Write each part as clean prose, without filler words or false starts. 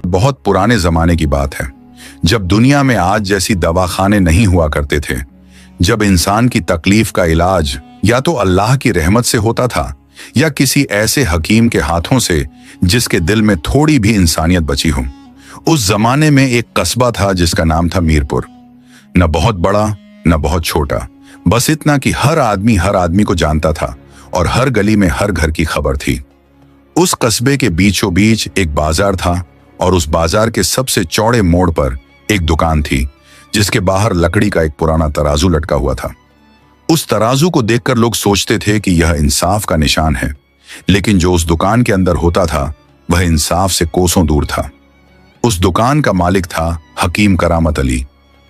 बहुत पुराने जमाने की बात है, जब दुनिया में आज जैसी दवाखाने नहीं हुआ करते थे, जब इंसान की तकलीफ का इलाज या तो अल्लाह की रहमत से होता था या किसी ऐसे हकीम के हाथों से जिसके दिल में थोड़ी भी इंसानियत बची हो। उस जमाने में एक कस्बा था जिसका नाम था मीरपुर। न बहुत बड़ा न बहुत छोटा, बस इतना कि हर आदमी को जानता था और हर गली में हर घर की खबर थी। उस कस्बे के बीचों बीच एक बाजार था और उस बाजार के सबसे चौड़े मोड़ पर एक दुकान थी जिसके बाहर लकड़ी का एक पुराना तराजू लटका हुआ था। उस तराजू को देखकर लोग सोचते थे कि यह इंसाफ का निशान है, लेकिन जो उस दुकान के अंदर होता था वह इंसाफ से कोसों दूर था। उस दुकान का मालिक था हकीम करामत अली।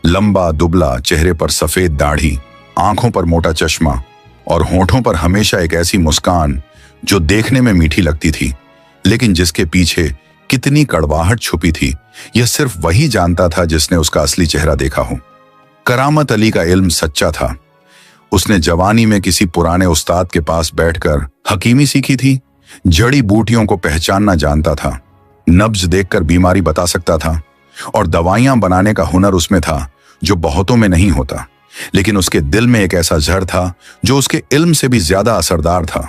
लंबा दुबला, चेहरे पर सफेद दाढ़ी, आंखों पर मोटा चश्मा और होठों पर हमेशा एक ऐसी मुस्कान जो देखने में मीठी लगती थी, लेकिन जिसके पीछे कितनी कड़वाहट छुपी थी यह सिर्फ वही जानता था जिसने उसका असली चेहरा देखा हो। करामत अली का इल्म सच्चा था। उसने जवानी में किसी पुराने उस्ताद के पास बैठकर हकीमी सीखी थी, जड़ी बूटियों को पहचानना जानता था, नब्ज देखकर बीमारी बता सकता था और दवाइयां बनाने का हुनर उसमें था जो बहुतों में नहीं होता। लेकिन उसके दिल में एक ऐसा जहर था जो उसके इल्म से भी ज्यादा असरदार था,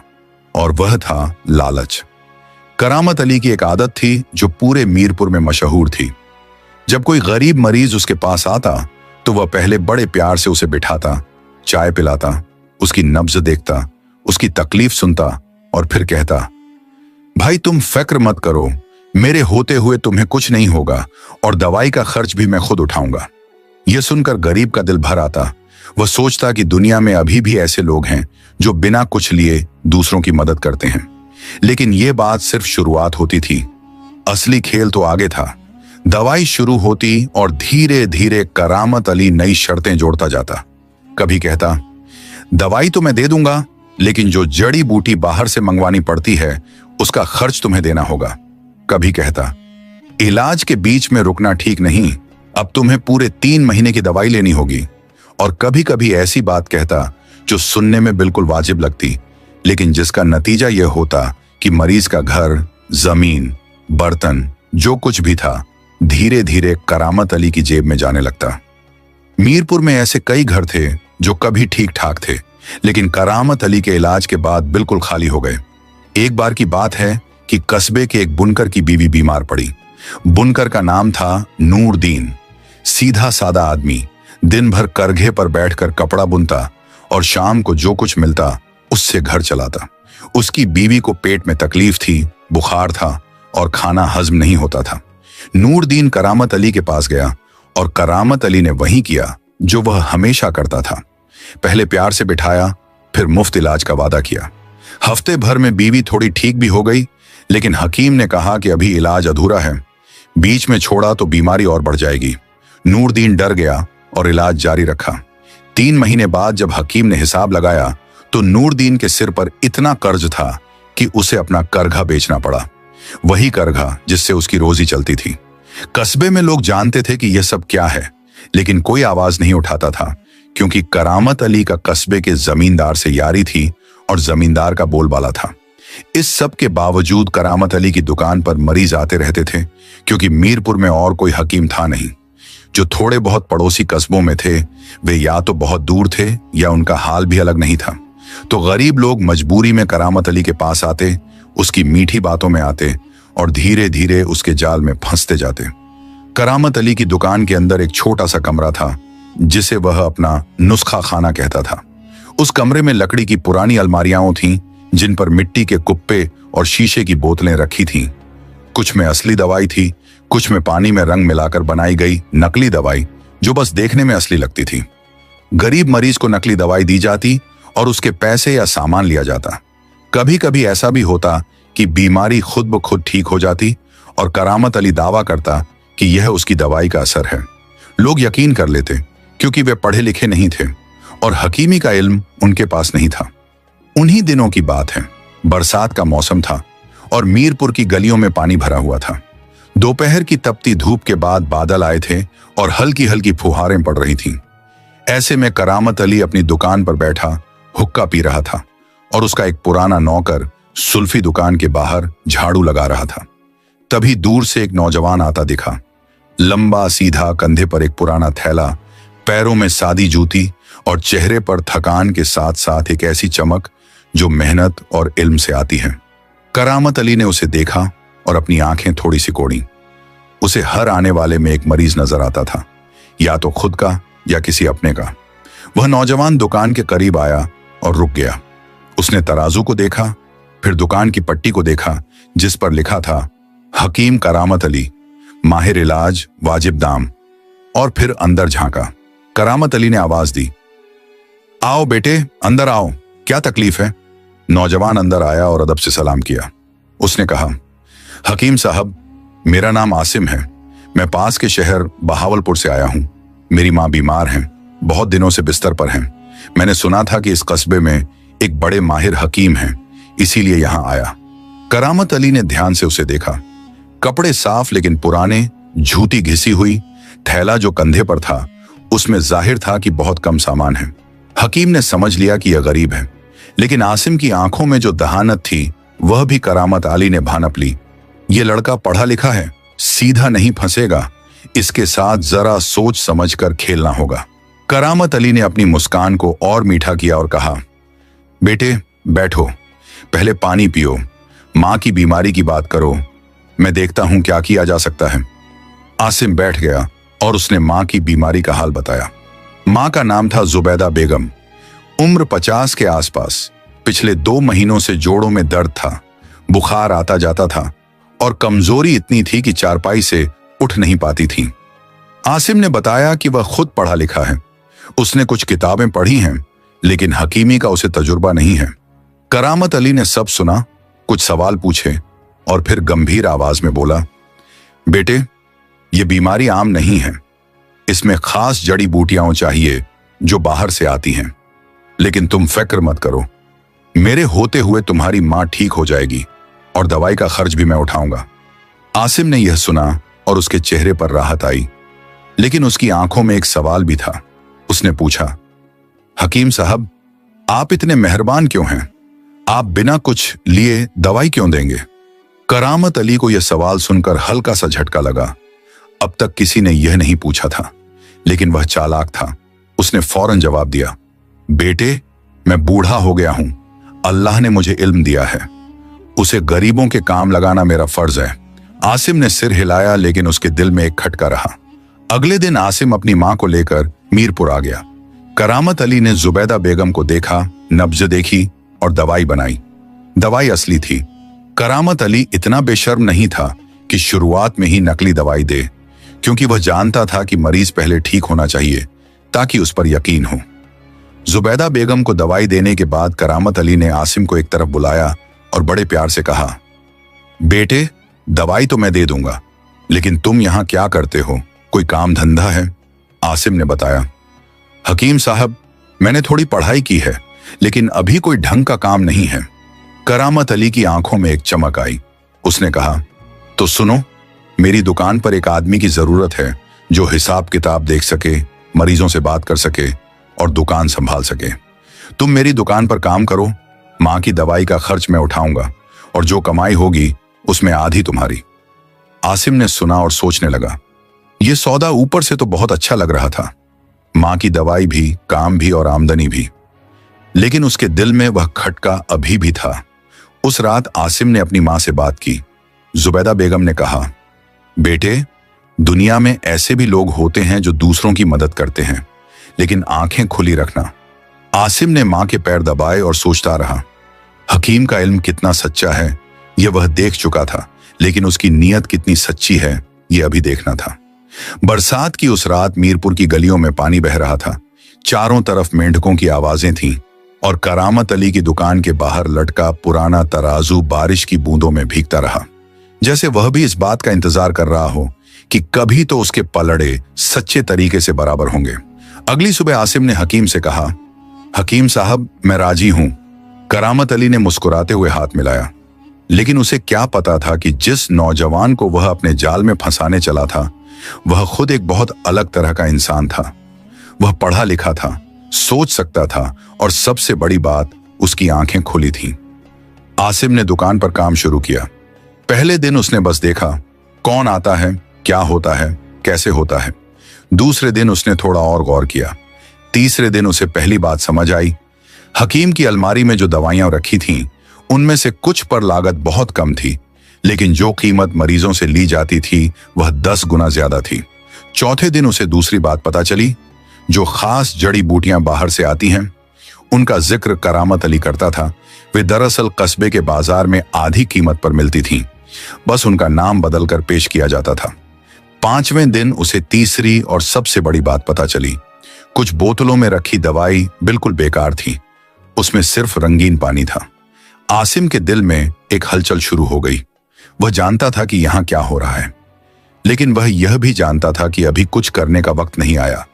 और वह था लालच। करामत अली की एक आदत थी जो पूरे मीरपुर में मशहूर थी। जब कोई गरीब मरीज उसके पास आता तो वह पहले बड़े प्यार से उसे बिठाता, चाय पिलाता, उसकी नब्ज देखता, उसकी तकलीफ सुनता और फिर कहता, भाई तुम फिक्र मत करो, मेरे होते हुए तुम्हें कुछ नहीं होगा और दवाई का खर्च भी मैं खुद उठाऊंगा। यह सुनकर गरीब का दिल भर आता। वह सोचता कि दुनिया में अभी भी ऐसे लोग हैं जो बिना कुछ लिए दूसरों की मदद करते हैं। लेकिन यह बात सिर्फ शुरुआत होती थी, असली खेल तो आगे था। दवाई शुरू होती और धीरे धीरे करामत अली नई शर्तें जोड़ता जाता। कभी कहता, दवाई तो मैं दे दूंगा, लेकिन जो जड़ी बूटी बाहर से मंगवानी पड़ती है उसका खर्च तुम्हें देना होगा। कभी कहता, इलाज के बीच में रुकना ठीक नहीं, अब तुम्हें पूरे 3 महीने की दवाई लेनी होगी। और कभी कभी ऐसी बात कहता जो सुनने में बिल्कुल वाजिब लगती, लेकिन जिसका नतीजा यह होता कि मरीज का घर, जमीन, बर्तन, जो कुछ भी था धीरे धीरे करामत अली की जेब में जाने लगता। मीरपुर में ऐसे कई घर थे जो कभी ठीक ठाक थे, लेकिन करामत अली के इलाज के बाद बिल्कुल खाली हो गए। एक बार की बात है कि कस्बे के एक बुनकर की बीवी बीमार पड़ी। बुनकर का नाम था नूरदीन। सीधा सादा आदमी, दिन भर करघे पर बैठकर कपड़ा बुनता और शाम को जो कुछ मिलता उससे घर चलाता। उसकी बीवी को पेट में तकलीफ थी, बुखार था और खाना हजम नहीं होता था। नूरदीन करामत अली के पास गया और करामत अली ने वही किया जो वह हमेशा करता था। पहले प्यार से बिठाया, फिर मुफ्त इलाज का वादा किया। हफ्ते भर में बीवी थोड़ी ठीक भी हो गई, लेकिन हकीम ने कहा कि अभी इलाज अधूरा है, बीच में छोड़ा तो बीमारी और बढ़ जाएगी। नूरदीन डर गया और इलाज जारी रखा। 3 महीने बाद जब हकीम ने हिसाब लगाया तो नूरदीन के सिर पर इतना कर्ज था कि उसे अपना करघा बेचना पड़ा, वही करघा जिससे उसकी रोजी चलती थी। कस्बे में लोग जानते थे कि यह सब क्या है, लेकिन कोई आवाज नहीं उठाता था, क्योंकि करामत अली का कस्बे के जमींदार से यारी थी और जमींदार का बोलबाला था। इस सब के बावजूद करामत अली की दुकान पर मरीज आते रहते थे, क्योंकि मीरपुर में और कोई हकीम था नहीं। जो थोड़े बहुत पड़ोसी कस्बों में थे वे या तो बहुत दूर थे या उनका हाल भी अलग नहीं था। तो गरीब लोग मजबूरी में करामत अली के पास आते, उसकी मीठी बातों में आते और धीरे धीरे उसके जाल में फंसते जाते। करामत अली की दुकान के अंदर एक छोटा सा कमरा था जिसे वह अपना नुस्खा खाना कहता था। उस कमरे में लकड़ी की पुरानी अलमारियां थीं जिन पर मिट्टी के कुप्पे और शीशे की बोतलें रखी थीं। कुछ में असली दवाई थी, कुछ में पानी में रंग मिलाकर बनाई गई नकली दवाई जो बस देखने में असली लगती थी। गरीब मरीज को नकली दवाई दी जाती और उसके पैसे या सामान लिया जाता। कभी कभी ऐसा भी होता कि बीमारी खुद ब खुद ठीक हो जाती और करामत अली दावा करता कि यह उसकी दवाई का असर है। लोग यकीन कर लेते क्योंकि वे पढ़े लिखे नहीं थे और हकीमी का इल्म उनके पास नहीं था। उन्हीं दिनों की बात है, बरसात का मौसम था और मीरपुर की गलियों में पानी भरा हुआ था। दोपहर की तपती धूप के बाद बादल आए थे और हल्की हल्की फुहारें पड़ रही थीं। ऐसे में करामत अली अपनी दुकान पर बैठा हुक्का पी रहा था और उसका एक पुराना नौकर सुल्फी दुकान के बाहर झाड़ू लगा रहा था। तभी दूर से एक नौजवान आता दिखा। लंबा सीधा, कंधे पर एक पुराना थैला, पैरों में सादी जूती और चेहरे पर थकान के साथ साथ एक ऐसी चमक जो मेहनत और इल्म से आती है। करामत अली ने उसे देखा और अपनी आंखें थोड़ी सिकोड़ी। उसे हर आने वाले में एक मरीज नजर आता था, या तो खुद का या किसी अपने का। वह नौजवान दुकान के करीब आया और रुक गया। उसने तराजू को देखा, फिर दुकान की पट्टी को देखा जिस पर लिखा था हकीम करामत अली, माहिर इलाज, वाजिब दाम, और फिर अंदर झांका। करामत अली ने आवाज दी, आओ बेटे, अंदर आओ, क्या तकलीफ है? नौजवान अंदर आया और अदब से सलाम किया। उसने कहा, हकीम साहब, मेरा नाम आसिम है। मैं पास के शहर बहावलपुर से आया हूं। मेरी मां बीमार हैं, बहुत दिनों से बिस्तर पर हैं। मैंने सुना था कि इस कस्बे में एक बड़े माहिर हकीम हैं, इसीलिए यहां आया। करामत अली ने ध्यान से उसे देखा। कपड़े साफ लेकिन पुराने, झूठी घिसी हुई, थैला जो कंधे पर था उसमें जाहिर था कि बहुत कम सामान है। हकीम ने समझ लिया कि यह गरीब है, लेकिन आसिम की आंखों में जो दहानत थी वह भी करामत अली ने भानप ली। यह लड़का पढ़ा लिखा है, सीधा नहीं फंसेगा, इसके साथ जरा सोच समझ कर खेलना होगा। करामत अली ने अपनी मुस्कान को और मीठा किया और कहा, बेटे बैठो, पहले पानी पियो, मां की बीमारी की बात करो, मैं देखता हूं क्या किया जा सकता है। आसिम बैठ गया और उसने मां की बीमारी का हाल बताया। मां का नाम था जुबैदा बेगम, उम्र 50 के आसपास। पिछले 2 महीनों से जोड़ों में दर्द था, बुखार आता जाता था और कमजोरी इतनी थी कि चारपाई से उठ नहीं पाती थी। आसिम ने बताया कि वह खुद पढ़ा लिखा है, उसने कुछ किताबें पढ़ी हैं, लेकिन हकीमी का उसे तजुर्बा नहीं है। करामत अली ने सब सुना, कुछ सवाल पूछे और फिर गंभीर आवाज में बोला, बेटे, ये बीमारी आम नहीं है, इसमें खास जड़ी बूटियां चाहिए जो बाहर से आती हैं। लेकिन तुम फिक्र मत करो, मेरे होते हुए तुम्हारी मां ठीक हो जाएगी और दवाई का खर्च भी मैं उठाऊंगा। आसिम ने यह सुना और उसके चेहरे पर राहत आई, लेकिन उसकी आंखों में एक सवाल भी था। उसने पूछा, हकीम साहब, आप इतने मेहरबान क्यों हैं? आप बिना कुछ लिए दवाई क्यों देंगे? करामत अली को यह सवाल सुनकर हल्का सा झटका लगा। अब तक किसी ने यह नहीं पूछा था, लेकिन वह चालाक था। उसने फौरन जवाब दिया, बेटे, मैं बूढ़ा हो गया हूं, अल्लाह ने मुझे इल्म दिया है, उसे गरीबों के काम लगाना मेरा फर्ज है। आसिम ने सिर हिलाया, लेकिन उसके दिल में एक खटका रहा। अगले दिन आसिम अपनी मां को लेकर मीरपुर आ गया। करामत अली ने जुबैदा बेगम को देखा, नब्ज देखी और दवाई बनाई। दवाई असली थी। करामत अली इतना बेशर्म नहीं था कि शुरुआत में ही नकली दवाई दे, क्योंकि वह जानता था कि मरीज पहले ठीक होना चाहिए ताकि उस पर यकीन हो। जुबैदा बेगम को दवाई देने के बाद करामत अली ने आसिम को एक तरफ बुलाया और बड़े प्यार से कहा, बेटे, दवाई तो मैं दे दूंगा, लेकिन तुम यहां क्या करते हो? कोई काम धंधा है? आसिम ने बताया, हकीम साहब, मैंने थोड़ी पढ़ाई की है, लेकिन अभी कोई ढंग का काम नहीं है। करामत अली की आंखों में एक चमक आई। उसने कहा, तो सुनो, मेरी दुकान पर एक आदमी की जरूरत है जो हिसाब किताब देख सके, मरीजों से बात कर सके और दुकान संभाल सके। तुम मेरी दुकान पर काम करो, मां की दवाई का खर्च मैं उठाऊंगा और जो कमाई होगी उसमें आधी तुम्हारी। आसिम ने सुना और सोचने लगा। यह सौदा ऊपर से तो बहुत अच्छा लग रहा था, मां की दवाई भी, काम भी और आमदनी भी, लेकिन उसके दिल में वह खटका अभी भी था। उस रात आसिम ने अपनी मां से बात की। जुबैदा बेगम ने कहा, बेटे, दुनिया में ऐसे भी लोग होते हैं जो दूसरों की मदद करते हैं, लेकिन आंखें खुली रखना। आसिम ने मां के पैर दबाए और सोचता रहा। हकीम का इल्म कितना सच्चा है यह वह देख चुका था, लेकिन उसकी नीयत कितनी सच्ची है यह अभी देखना था। बरसात की उस रात मीरपुर की गलियों में पानी बह रहा था। चारों तरफ मेंढकों की आवाजें थीं और करामत अली की दुकान के बाहर लटका पुराना तराजू बारिश की बूंदों में भीगता रहा, जैसे वह भी इस बात का इंतजार कर रहा हो कि कभी तो उसके पलड़े सच्चे तरीके से बराबर होंगे। अगली सुबह आसिम ने हकीम से कहा, हकीम साहब, मैं राजी हूं। करामत अली ने मुस्कुराते हुए हाथ मिलाया, लेकिन उसे क्या पता था कि जिस नौजवान को वह अपने जाल में फंसाने चला था वह खुद एक बहुत अलग तरह का इंसान था। वह पढ़ा लिखा था, सोच सकता था और सबसे बड़ी बात, उसकी आंखें खुली थीं। आसिम ने दुकान पर काम शुरू किया। पहले दिन उसने बस देखा कौन आता है, क्या होता है, कैसे होता है। दूसरे दिन उसने थोड़ा और गौर किया। तीसरे दिन उसे पहली बात समझ आई। हकीम की अलमारी में जो दवाइयां रखी थीं, उनमें से कुछ पर लागत बहुत कम थी, लेकिन जो कीमत मरीजों से ली जाती थी वह 10 गुना ज्यादा थी। चौथे दिन उसे दूसरी बात पता चली। जो खास जड़ी बूटियां बाहर से आती हैं, उनका जिक्र करामत अली करता था। वे दरअसल कस्बे के बाजार में आधी कीमत पर मिलती थीं, बस उनका नाम बदलकर पेश किया जाता था। पांचवें दिन उसे तीसरी और सबसे बड़ी बात पता चली। कुछ बोतलों में रखी दवाई बिल्कुल बेकार थी, उसमें सिर्फ रंगीन पानी था। आसिम के दिल में एक हलचल शुरू हो गई। वह जानता था कि यहां क्या हो रहा है, लेकिन वह यह भी जानता था कि अभी कुछ करने का वक्त नहीं आया।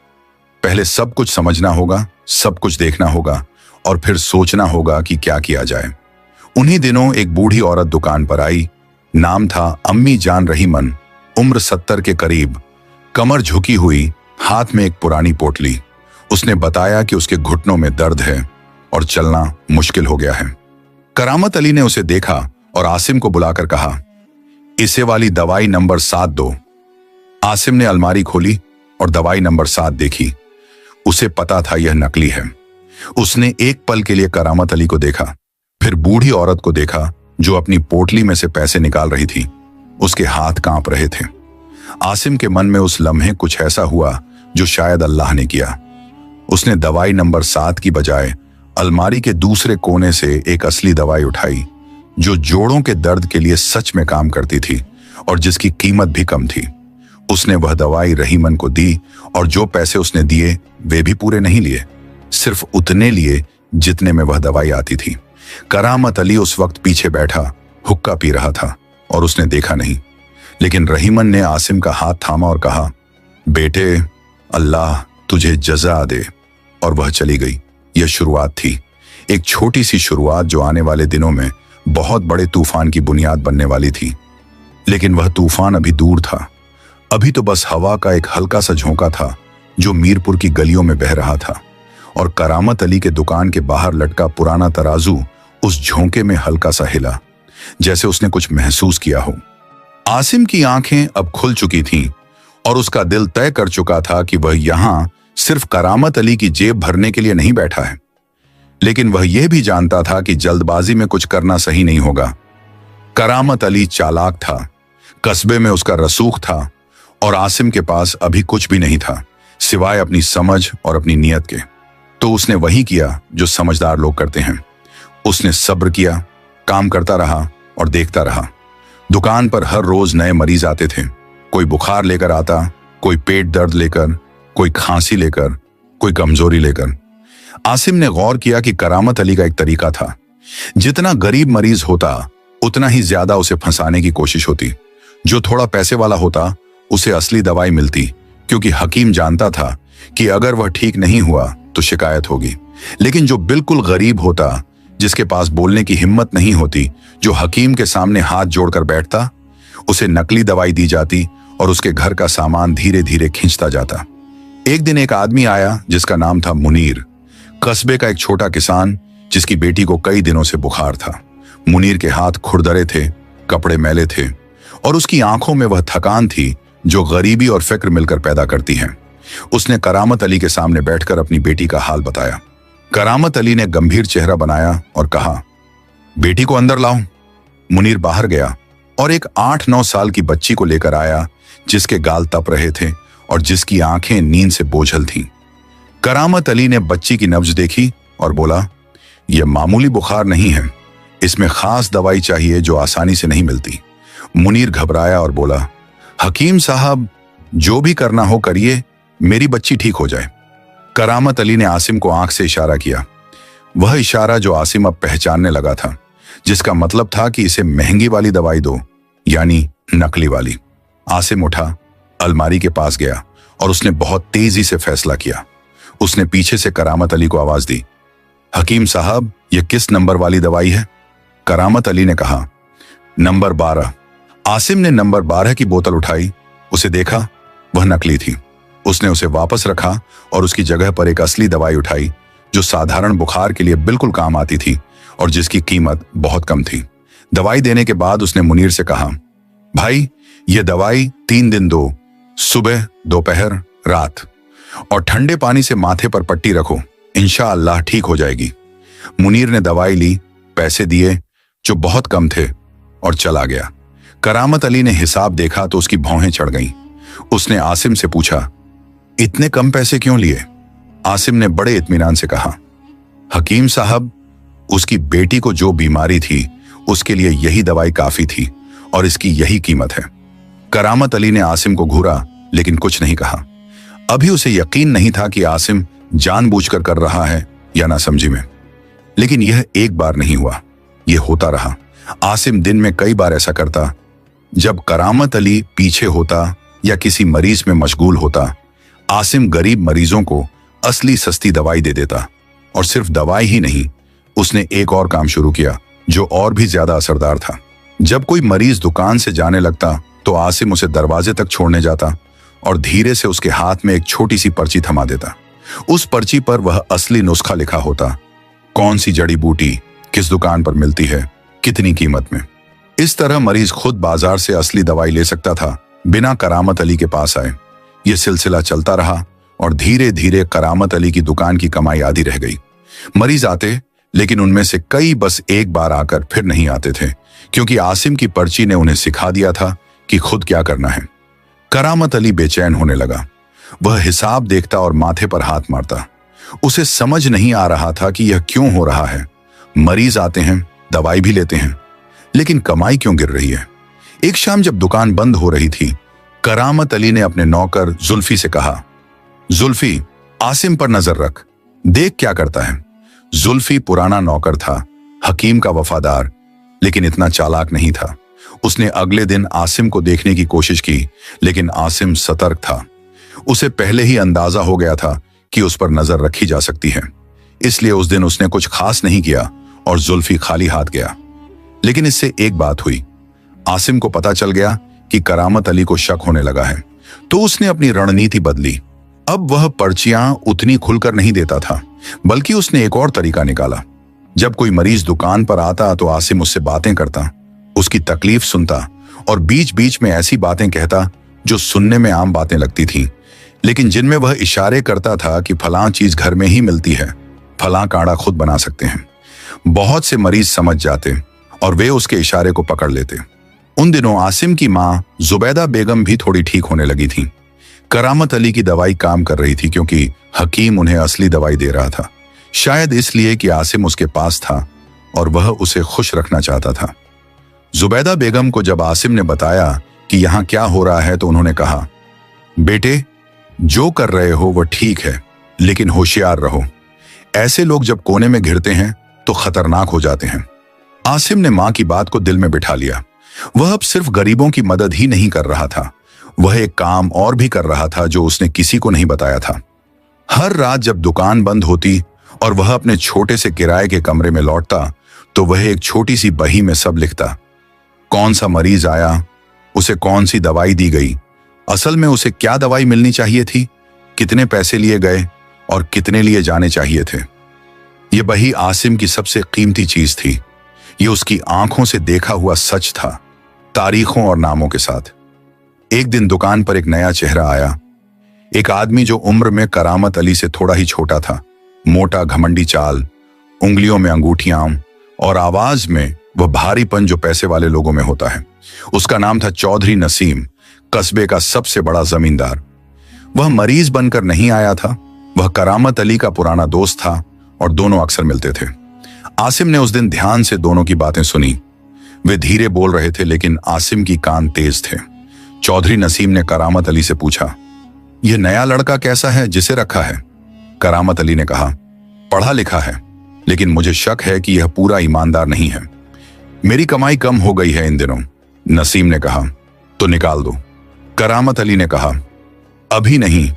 पहले सब कुछ समझना होगा, सब कुछ देखना होगा और फिर सोचना होगा कि क्या किया जाए। उन्हीं दिनों एक बूढ़ी औरत दुकान पर आई। नाम था अम्मी जान रहीमन। उम्र 70 के करीब, कमर झुकी हुई, हाथ में एक पुरानी पोटली। उसने बताया कि उसके घुटनों में दर्द है और चलना मुश्किल हो गया है। करामत अली ने उसे देखा और आसिम को बुलाकर कहा, इसे वाली दवाई नंबर 7 दो। आसिम ने अलमारी खोली और दवाई नंबर 7 देखी। उसे पता था यह नकली है। उसने एक पल के लिए करामत अली को देखा, फिर बूढ़ी औरत को देखा जो अपनी पोटली में से पैसे निकाल रही थी। उसके हाथ कांप रहे थे। आसिम के मन में उस लम्हे कुछ ऐसा हुआ जो शायद अल्लाह ने किया। उसने दवाई नंबर 7 की बजाय अलमारी के दूसरे कोने से एक असली दवाई उठाई, जो जोड़ों के दर्द के लिए सच में काम करती थी और जिसकी कीमत भी कम थी। उसने वह दवाई रहीमन को दी और जो पैसे उसने दिए वे भी पूरे नहीं लिए, सिर्फ उतने लिए जितने में वह दवाई आती थी। करामत अली उस वक्त पीछे बैठा हुक्का पी रहा था और उसने देखा नहीं, लेकिन रहीमन ने आसिम का हाथ थामा और कहा, बेटे, अल्लाह तुझे जज़ा दे। और वह चली गई। यह शुरुआत थी, एक छोटी सी शुरुआत जो आने वाले दिनों में बहुत बड़े तूफान की बुनियाद बनने वाली थी। लेकिन वह तूफान अभी दूर था। अभी तो बस हवा का एक हल्का सा झोंका था जो मीरपुर की गलियों में बह रहा था, और करामत अली के दुकान के बाहर लटका पुराना तराजू उस झोंके में हल्का सा हिला, जैसे उसने कुछ महसूस किया हो। आसिम की आंखें अब खुल चुकी थीं और उसका दिल तय कर चुका था कि वह यहां सिर्फ करामत अली की जेब भरने के लिए नहीं बैठा है। लेकिन वह यह भी जानता था कि जल्दबाजी में कुछ करना सही नहीं होगा। करामत अली चालाक था, कस्बे में उसका रसूख था, और आसिम के पास अभी कुछ भी नहीं था सिवाय अपनी समझ और अपनी नीयत के। तो उसने वही किया जो समझदार लोग करते हैं। उसने सब्र किया, काम करता रहा और देखता रहा। दुकान पर हर रोज नए मरीज आते थे। कोई बुखार लेकर आता, कोई पेट दर्द लेकर, कोई खांसी लेकर, कोई कमजोरी लेकर। आसिम ने गौर किया कि करामत अली का एक तरीका था। जितना गरीब मरीज होता उतना ही ज्यादा उसे फंसाने की कोशिश होती। जो थोड़ा पैसे वाला होता उसे असली दवाई मिलती, क्योंकि हकीम जानता था कि अगर वह ठीक नहीं हुआ तो शिकायत होगी। लेकिन जो बिल्कुल गरीब होता, जिसके पास बोलने की हिम्मत नहीं होती, जो हकीम के सामने हाथ जोड़कर बैठता, उसे नकली दवाई दी जाती और उसके घर का सामान धीरे धीरे खींचता जाता। एक दिन एक आदमी आया जिसका नाम था मुनीर, कस्बे का एक छोटा किसान जिसकी बेटी को कई दिनों से बुखार था। मुनीर के हाथ खुरदरे थे, कपड़े मैले थे और उसकी आंखों में वह थकान थी जो गरीबी और फिक्र मिलकर पैदा करती हैं। उसने करामत अली के सामने बैठकर अपनी बेटी का हाल बताया। करामत अली ने गंभीर चेहरा बनाया और कहा, बेटी को अंदर लाओ। मुनीर बाहर गया और एक 8-9 साल की बच्ची को लेकर आया जिसके गाल तप रहे थे और जिसकी आंखें नींद से बोझल थीं। करामत अली ने बच्ची की नब्ज देखी और बोला, यह मामूली बुखार नहीं है, इसमें खास दवाई चाहिए जो आसानी से नहीं मिलती। मुनीर घबराया और बोला, हकीम साहब, जो भी करना हो करिए, मेरी बच्ची ठीक हो जाए। करामत अली ने आसिम को आंख से इशारा किया, वह इशारा जो आसिम अब पहचानने लगा था, जिसका मतलब था कि इसे महंगी वाली दवाई दो, यानी नकली वाली। आसिम उठा, अलमारी के पास गया और उसने बहुत तेजी से फैसला किया। उसने पीछे से करामत अली को आवाज दी, हकीम साहब, यह किस नंबर वाली दवाई है? करामत अली ने कहा, नंबर 12। आसिम ने नंबर 12 की बोतल उठाई, उसे देखा, वह नकली थी। उसने उसे वापस रखा और उसकी जगह पर एक असली दवाई उठाई जो साधारण बुखार के लिए बिल्कुल काम आती थी और जिसकी कीमत बहुत कम थी। दवाई देने के बाद उसने मुनीर से कहा, भाई ये दवाई 3 दिन दो, सुबह, दोपहर, रात, और ठंडे पानी से माथे पर पट्टी रखो, इंशाअल्लाह ठीक हो जाएगी। मुनीर ने दवाई ली, पैसे दिए जो बहुत कम थे, और चला गया। करामत अली ने हिसाब देखा तो उसकी भौहें चढ़ गईं। उसने आसिम से पूछा, इतने कम पैसे क्यों लिए? आसिम ने बड़े इत्मीनान से कहा, हकीम साहब, उसकी बेटी को जो बीमारी थी उसके लिए यही दवाई काफी थी और इसकी यही कीमत है। करामत अली ने आसिम को घूरा लेकिन कुछ नहीं कहा। अभी उसे यकीन नहीं था कि आसिम जानबूझकर कर रहा है या नासमझी में। लेकिन यह एक बार नहीं हुआ, यह होता रहा। आसिम दिन में कई बार ऐसा करता। जब करामत अली पीछे होता या किसी मरीज में मशगूल होता, आसिम गरीब मरीजों को असली सस्ती दवाई दे देता। और सिर्फ दवाई ही नहीं, उसने एक और काम शुरू किया जो और भी ज्यादा असरदार था। जब कोई मरीज दुकान से जाने लगता तो आसिम उसे दरवाजे तक छोड़ने जाता और धीरे से उसके हाथ में एक छोटी सी पर्ची थमा देता। उस पर्ची पर वह असली नुस्खा लिखा होता, कौन सी जड़ी बूटी किस दुकान पर मिलती है, कितनी कीमत में। इस तरह मरीज खुद बाजार से असली दवाई ले सकता था, बिना करामत अली के पास आए। यह सिलसिला चलता रहा और धीरे धीरे करामत अली की दुकान की कमाई आधी रह गई। मरीज आते, लेकिन उनमें से कई बस एक बार आकर फिर नहीं आते थे, क्योंकि आसिम की पर्ची ने उन्हें सिखा दिया था कि खुद क्या करना है। करामत अली बेचैन होने लगा। वह हिसाब देखता और माथे पर हाथ मारता। उसे समझ नहीं आ रहा था कि यह क्यों हो रहा है। मरीज आते हैं, दवाई भी लेते हैं, लेकिन कमाई क्यों गिर रही है। एक शाम जब दुकान बंद हो रही थी, करामत अली ने अपने नौकर जुल्फी से कहा, जुल्फी, आसिम पर नजर रख, देख क्या करता है। जुल्फी पुराना नौकर था, हकीम का वफादार, लेकिन इतना चालाक नहीं था। उसने अगले दिन आसिम को देखने की कोशिश की, लेकिन आसिम सतर्क था। उसे पहले ही अंदाजा हो गया था कि उस पर नजर रखी जा सकती है। इसलिए उस दिन उसने कुछ खास नहीं किया और जुल्फी खाली हाथ गया। लेकिन इससे एक बात हुई, आसिम को पता चल गया कि करामत अली को शक होने लगा है, तो उसने अपनी रणनीति बदली। अब वह पर्चियां उतनी खुलकर नहीं देता था, बल्कि उसने एक और तरीका निकाला। जब कोई मरीज दुकान पर आता तो आसिम उससे बातें करता, उसकी तकलीफ सुनता और बीच बीच में ऐसी बातें कहता जो सुनने में आम बातें लगती थीं, लेकिन जिनमें वह इशारे करता था कि फलां चीज घर में ही मिलती है, फलां काढ़ा खुद बना सकते हैं। बहुत से मरीज समझ जाते और वे उसके इशारे को पकड़ लेते। उन दिनों आसिम की मां जुबैदा बेगम भी थोड़ी ठीक होने लगी थी। करामत अली की दवाई काम कर रही थी, क्योंकि हकीम उन्हें असली दवाई दे रहा था। शायद इसलिए कि आसिम उसके पास था और वह उसे खुश रखना चाहता था। जुबैदा बेगम को जब आसिम ने बताया कि यहां क्या हो रहा है तो उन्होंने कहा, बेटे, जो कर रहे हो वह ठीक है, लेकिन होशियार रहो। ऐसे लोग जब कोने में घिरते हैं तो खतरनाक हो जाते हैं। आसिम ने मां की बात को दिल में बिठा लिया। वह अब सिर्फ गरीबों की मदद ही नहीं कर रहा था, वह एक काम और भी कर रहा था जो उसने किसी को नहीं बताया था। हर रात जब दुकान बंद होती और वह अपने छोटे से किराए के कमरे में लौटता तो वह एक छोटी सी बही में सब लिखता। कौन सा मरीज आया, उसे कौन सी दवाई दी गई, असल में उसे क्या दवाई मिलनी चाहिए थी, कितने पैसे लिए गए और कितने लिए जाने चाहिए थे। यह बही आसिम की सबसे कीमती चीज थी। यह उसकी आंखों से देखा हुआ सच था, तारीखों और नामों के साथ। एक दिन दुकान पर एक नया चेहरा आया, एक आदमी जो उम्र में करामत अली से थोड़ा ही छोटा था। मोटा, घमंडी चाल, उंगलियों में अंगूठियां और आवाज में वह भारीपन जो पैसे वाले लोगों में होता है। उसका नाम था चौधरी नसीम, कस्बे का सबसे बड़ा जमींदार। वह मरीज बनकर नहीं आया था, वह करामत अली का पुराना दोस्त था और दोनों अक्सर मिलते थे। आसिम ने उस दिन ध्यान से दोनों की बातें सुनी। वे धीरे बोल रहे थे, लेकिन आसिम की कान तेज थे। चौधरी नसीम ने करामत अली से पूछा, यह नया लड़का कैसा है जिसे रखा है? करामत अली ने कहा, पढ़ा लिखा है, लेकिन मुझे शक है कि यह पूरा ईमानदार नहीं है। मेरी कमाई कम हो गई है इन दिनों। नसीम ने कहा, तो निकाल दो। करामत अली ने कहा, अभी नहीं,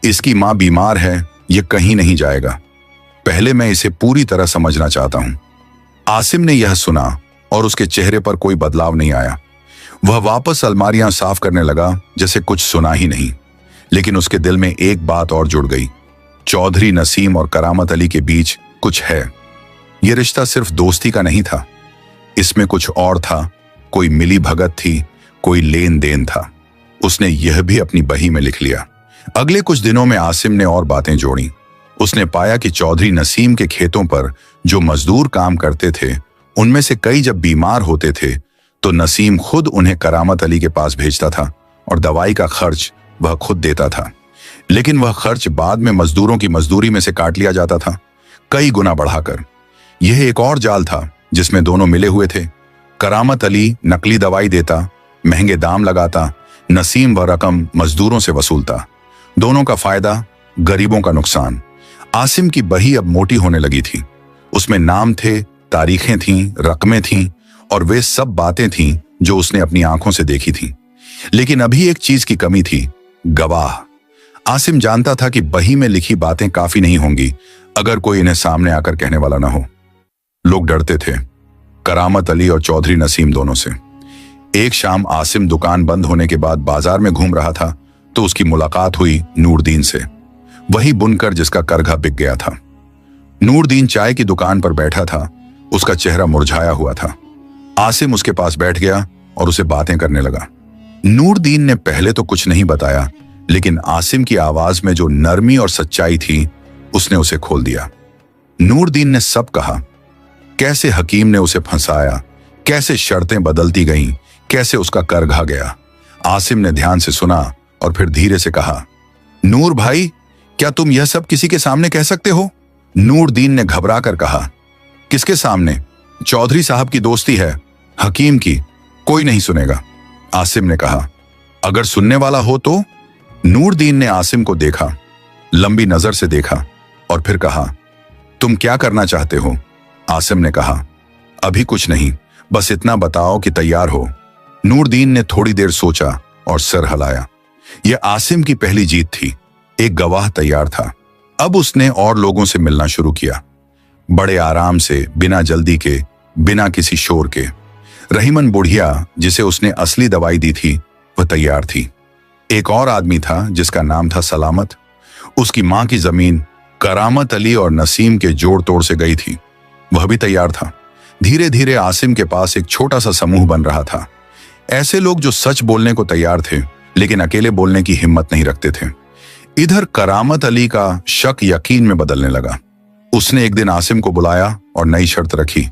इसकी मां बीमार है, यह कहीं नहीं जाएगा। पहले मैं इसे पूरी तरह समझना चाहता हूं। आसिम ने यह सुना और उसके चेहरे पर कोई बदलाव नहीं आया। वह वापस अलमारियां साफ करने लगा जैसे कुछ सुना ही नहीं। लेकिन उसके दिल में एक बात और जुड़ गई, चौधरी नसीम और करामत अली के बीच कुछ है। यह रिश्ता सिर्फ दोस्ती का नहीं था, इसमें कुछ और था, कोई मिली भगत थी, कोई लेन देन था। उसने यह भी अपनी बही में लिख लिया। अगले कुछ दिनों में आसिम ने और बातें जोड़ी। उसने पाया कि चौधरी नसीम के खेतों पर जो मजदूर काम करते थे, उनमें से कई जब बीमार होते थे तो नसीम खुद उन्हें करामत अली के पास भेजता था और दवाई का खर्च वह खुद देता था। लेकिन वह खर्च बाद में मजदूरों की मजदूरी में से काट लिया जाता था, कई गुना बढ़ाकर। यह एक और जाल था जिसमें दोनों मिले हुए थे। करामत अली नकली दवाई देता, महंगे दाम लगाता, नसीम वह रकम मजदूरों से वसूलता। दोनों का फायदा, गरीबों का नुकसान। आसिम की बही अब मोटी होने लगी थी। उसमें नाम थे, तारीखें थीं, रकमें थीं और वे सब बातें थीं जो उसने अपनी आंखों से देखी थीं। लेकिन अभी एक चीज की कमी थी, गवाह। आसिम जानता था कि बही में लिखी बातें काफी नहीं होंगी अगर कोई इन्हें सामने आकर कहने वाला ना हो। लोग डरते थे, करामत अली और चौधरी नसीम दोनों से। एक शाम आसिम दुकान बंद होने के बाद बाजार में घूम रहा था तो उसकी मुलाकात हुई नूरदीन से, वही बुनकर जिसका करघा बिक गया था। नूरदीन चाय की दुकान पर बैठा था, उसका चेहरा मुरझाया हुआ था। आसिम उसके पास बैठ गया और उसे बातें करने लगा। नूरदीन ने पहले तो कुछ नहीं बताया, लेकिन आसिम की आवाज में जो नरमी और सच्चाई थी उसने उसे खोल दिया। नूरदीन ने सब कहा, कैसे हकीम ने उसे फंसाया, कैसे शर्तें बदलती गईं, कैसे उसका करघा गया। आसिम ने ध्यान से सुना और फिर धीरे से कहा, नूर भाई, क्या तुम यह सब किसी के सामने कह सकते हो? नूरदीन ने घबरा कर कहा, किसके सामने? चौधरी साहब की दोस्ती है, हकीम की, कोई नहीं सुनेगा। आसिम ने कहा, अगर सुनने वाला हो तो? नूरदीन ने आसिम को देखा, लंबी नजर से देखा और फिर कहा, तुम क्या करना चाहते हो? आसिम ने कहा, अभी कुछ नहीं, बस इतना बताओ कि तैयार हो। नूरदीन ने थोड़ी देर सोचा और सर हिलाया। यह आसिम की पहली जीत थी। एक गवाह तैयार था। अब उसने और लोगों से मिलना शुरू किया, बड़े आराम से, बिना जल्दी के, बिना किसी शोर के। रहीमन बुढ़िया, जिसे उसने असली दवाई दी थी, वह तैयार थी। एक और आदमी था जिसका नाम था सलामत। उसकी मां की जमीन करामत अली और नसीम के जोड़ तोड़ से गई थी, वह भी तैयार था। धीरे धीरे आसिम के पास एक छोटा सा समूह बन रहा था। ऐसे लोग जो सच बोलने को तैयार थे लेकिन अकेले बोलने की हिम्मत नहीं रखते थे। इधर करामत अली का शक यकीन में बदलने लगा। उसने एक दिन आसिम को बुलाया और नई शर्त रखी,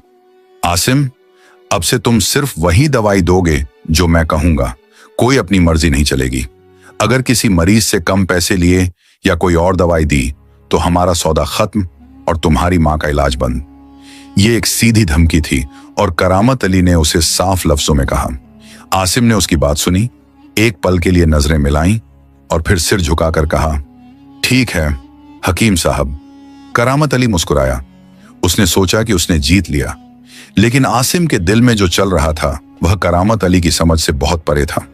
आसिम, अब से तुम सिर्फ वही दवाई दोगे जो मैं कहूंगा, कोई अपनी मर्जी नहीं चलेगी। अगर किसी मरीज से कम पैसे लिए या कोई और दवाई दी तो हमारा सौदा खत्म और तुम्हारी मां का इलाज बंद। ये एक सीधी धमकी थी और करामत अली ने उसे साफ लफ्जों में कहा। आसिम ने उसकी बात सुनी, एक पल के लिए नजरें मिलाईं और फिर सिर झुकाकर कहा, ठीक है हकीम साहब। करामत अली मुस्कुराया। उसने सोचा कि उसने जीत लिया, लेकिन आसिम के दिल में जो चल रहा था वह करामत अली की समझ से बहुत परे था।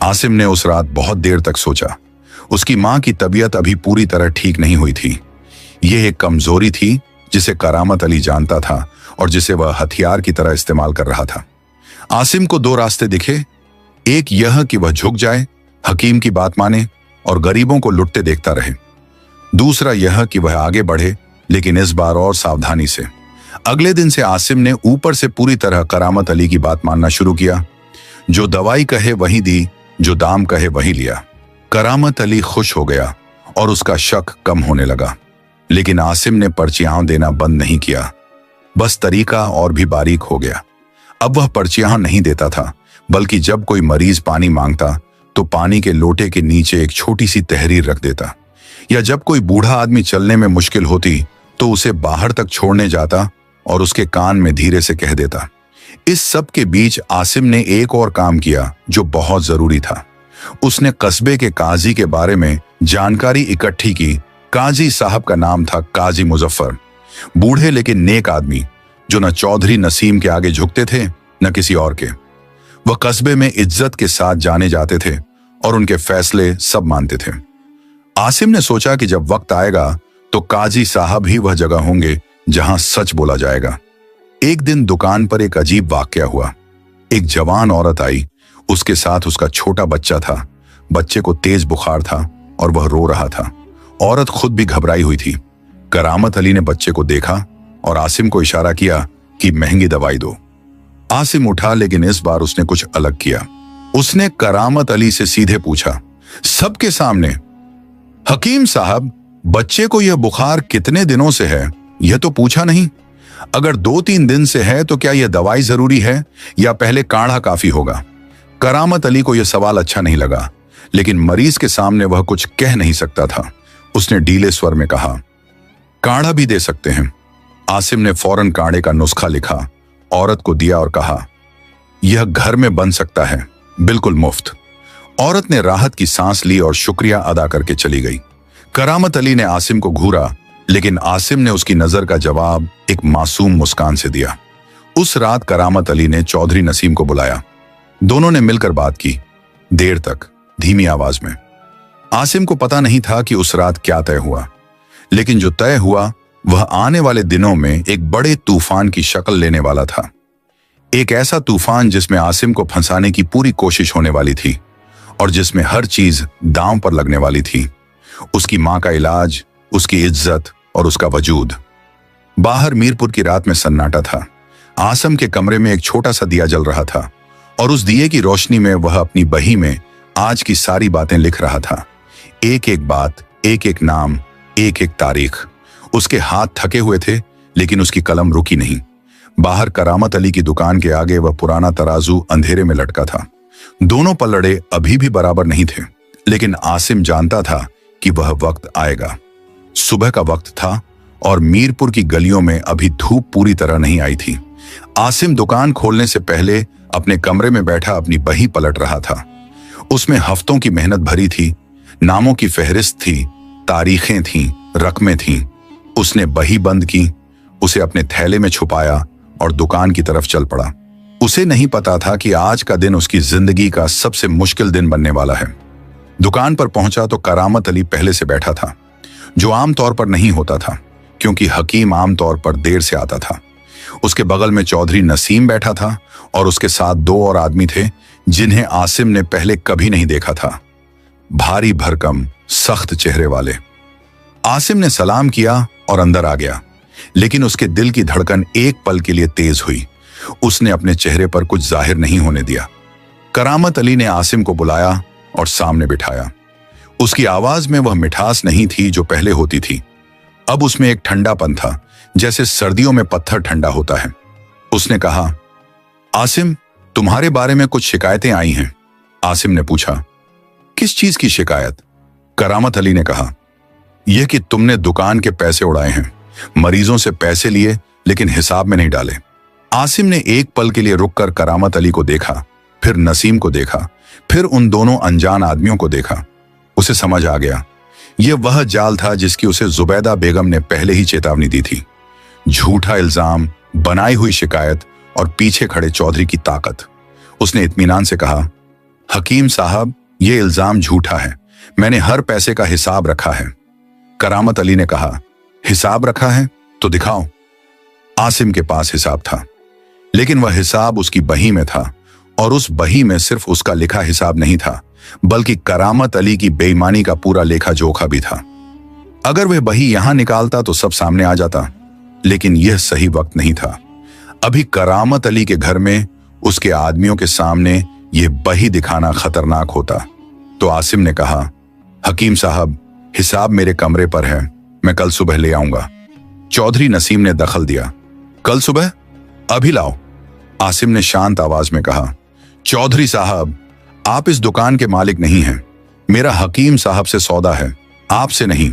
आसिम ने उस रात बहुत देर तक सोचा। उसकी मां की तबीयत अभी पूरी तरह ठीक नहीं हुई थी। यह एक कमजोरी थी जिसे करामत अली जानता था और जिसे वह हथियार की तरह इस्तेमाल कर रहा था। आसिम को दो रास्ते दिखे, एक यह कि वह झुक जाए, हकीम की बात माने और गरीबों को लुटते देखता रहे। दूसरा यह कि वह आगे बढ़े, लेकिन इस बार और सावधानी से। अगले दिन से आसिम ने ऊपर से पूरी तरह करामत अली की बात मानना शुरू किया। जो दवाई कहे वही दी, जो दाम कहे वही लिया। करामत अली खुश हो गया और उसका शक कम होने लगा। लेकिन आसिम ने पर्चियां देना बंद नहीं किया, बस तरीका और भी बारीक हो गया। अब वह पर्चियां नहीं देता था, बल्कि जब कोई मरीज पानी मांगता तो पानी के लोटे के नीचे एक छोटी सी तहरीर रख देता, या जब कोई बूढ़ा आदमी चलने में मुश्किल होती तो उसे बाहर तक छोड़ने जाता और उसके कान में धीरे से कह देता। इस सब के बीच आसिम ने एक और काम किया जो बहुत जरूरी था। उसने कस्बे के काजी के बारे में जानकारी इकट्ठी की। काजी साहब का नाम था काजी मुजफ्फर, बूढ़े लेकिन नेक आदमी जो न चौधरी नसीम के आगे झुकते थे न किसी और के। वह कस्बे में इज्जत के साथ जाने जाते थे और उनके फैसले सब मानते थे। आसिम ने सोचा कि जब वक्त आएगा तो काजी साहब ही वह जगह होंगे जहां सच बोला जाएगा। एक दिन दुकान पर एक अजीब वाकया हुआ। एक जवान औरत आई, उसके साथ उसका छोटा बच्चा था। बच्चे को तेज बुखार था और वह रो रहा था। औरत खुद भी घबराई हुई थी। करामत अली ने बच्चे को देखा और आसिम को इशारा किया कि महंगी दवाई दो। आसिम उठा, लेकिन इस बार उसने कुछ अलग किया। उसने करामत अली से सीधे पूछा, सबके सामने, हकीम साहब, बच्चे को यह बुखार कितने दिनों से है, यह तो पूछा नहीं। अगर 2-3 दिन से है तो क्या यह दवाई जरूरी है या पहले काढ़ा काफी होगा? करामत अली को यह सवाल अच्छा नहीं लगा, लेकिन मरीज के सामने वह कुछ कह नहीं सकता था। उसने ढीले स्वर में कहा, काढ़ा भी दे सकते हैं। आसिम ने फौरन काढ़े का नुस्खा लिखा, औरत को दिया और कहा, यह घर में बन सकता है, बिल्कुल मुफ्त। औरत ने राहत की सांस ली और शुक्रिया अदा करके चली गई। करामत अली ने आसिम को घूरा, लेकिन आसिम ने उसकी नजर का जवाब एक मासूम मुस्कान से दिया। उस रात करामत अली ने चौधरी नसीम को बुलाया। दोनों ने मिलकर बात की, देर तक, धीमी आवाज में। आसिम को पता नहीं था कि उस रात क्या तय हुआ, लेकिन जो तय हुआ वह आने वाले दिनों में एक बड़े तूफान की शक्ल लेने वाला था। एक ऐसा तूफान जिसमें आसिम को फंसाने की पूरी कोशिश होने वाली थी और जिसमें हर चीज दांव पर लगने वाली थी। उसकी मां का इलाज, उसकी इज्जत और उसका वजूद। बाहर मीरपुर की रात में सन्नाटा था। आसिम के कमरे में एक छोटा सा दिया जल रहा था और उस दिए की रोशनी में वह अपनी बही में आज की सारी बातें लिख रहा था। एक एक बात, एक एक नाम, एक एक तारीख। उसके हाथ थके हुए थे, लेकिन उसकी कलम रुकी नहीं। बाहर करामत अली की दुकान के आगे वह पुराना तराजू अंधेरे में लटका था। दोनों पल्लड़े अभी भी बराबर नहीं थे, लेकिन आसिम जानता था कि वह वक्त आएगा। सुबह का वक्त था और मीरपुर की गलियों में अभी धूप पूरी तरह नहीं आई थी। आसिम दुकान खोलने से पहले अपने कमरे में बैठा अपनी बही पलट रहा था। उसमें हफ्तों की मेहनत भरी थी, नामों की फहरिस्त थी, तारीखें थीं, रकमें थीं। उसने बही बंद की, उसे अपने थैले में छुपाया और दुकान की तरफ चल पड़ा। उसे नहीं पता था कि आज का दिन उसकी जिंदगी का सबसे मुश्किल दिन बनने वाला है। दुकान पर पहुंचा तो करामत अली पहले से बैठा था, जो आमतौर पर नहीं होता था, क्योंकि हकीम आमतौर पर देर से आता था। उसके बगल में चौधरी नसीम बैठा था और उसके साथ 2 और आदमी थे जिन्हें आसिम ने पहले कभी नहीं देखा था। भारी भरकम, सख्त चेहरे वाले। आसिम ने सलाम किया और अंदर आ गया, लेकिन उसके दिल की धड़कन एक पल के लिए तेज हुई। उसने अपने चेहरे पर कुछ जाहिर नहीं होने दिया। करामत अली ने आसिम को बुलाया और सामने बिठाया। उसकी आवाज में वह मिठास नहीं थी जो पहले होती थी। अब उसमें एक ठंडापन था, जैसे सर्दियों में पत्थर ठंडा होता है। उसने कहा, आसिम, तुम्हारे बारे में कुछ शिकायतें आई हैं। आसिम ने पूछा, किस चीज की शिकायत? करामत अली ने कहा, यह कि तुमने दुकान के पैसे उड़ाए हैं, मरीजों से पैसे लिए लेकिन हिसाब में नहीं डाले। आसिम ने एक पल के लिए रुककर करामत अली को देखा, फिर नसीम को देखा, फिर उन दोनों अनजान आदमियों को देखा। उसे समझ आ गया, यह वह जाल था जिसकी उसे जुबैदा बेगम ने पहले ही चेतावनी दी थी। झूठा इल्जाम, बनाई हुई शिकायत और पीछे खड़े चौधरी की ताकत। उसने इत्मीनान से कहा, हकीम साहब, यह इल्जाम झूठा है। मैंने हर पैसे का हिसाब रखा है। करामत अली ने कहा, हिसाब रखा है तो दिखाओ। आसिम के पास हिसाब था, लेकिन वह हिसाब उसकी बही में था और उस बही में सिर्फ उसका लिखा हिसाब नहीं था, बल्कि करामत अली की बेईमानी का पूरा लेखा जोखा भी था। अगर वह बही यहां निकालता तो सब सामने आ जाता, लेकिन यह सही वक्त नहीं था। अभी करामत अली के घर में उसके आदमियों के सामने यह बही दिखाना खतरनाक होता। तो आसिम ने कहा, हकीम साहब, हिसाब मेरे कमरे पर है, मैं कल सुबह ले आऊंगा। चौधरी नसीम ने दखल दिया, कल सुबह? अभी लाओ। आसिम ने शांत आवाज में कहा, चौधरी साहब, आप इस दुकान के मालिक नहीं हैं। मेरा हकीम साहब से सौदा है, आपसे नहीं।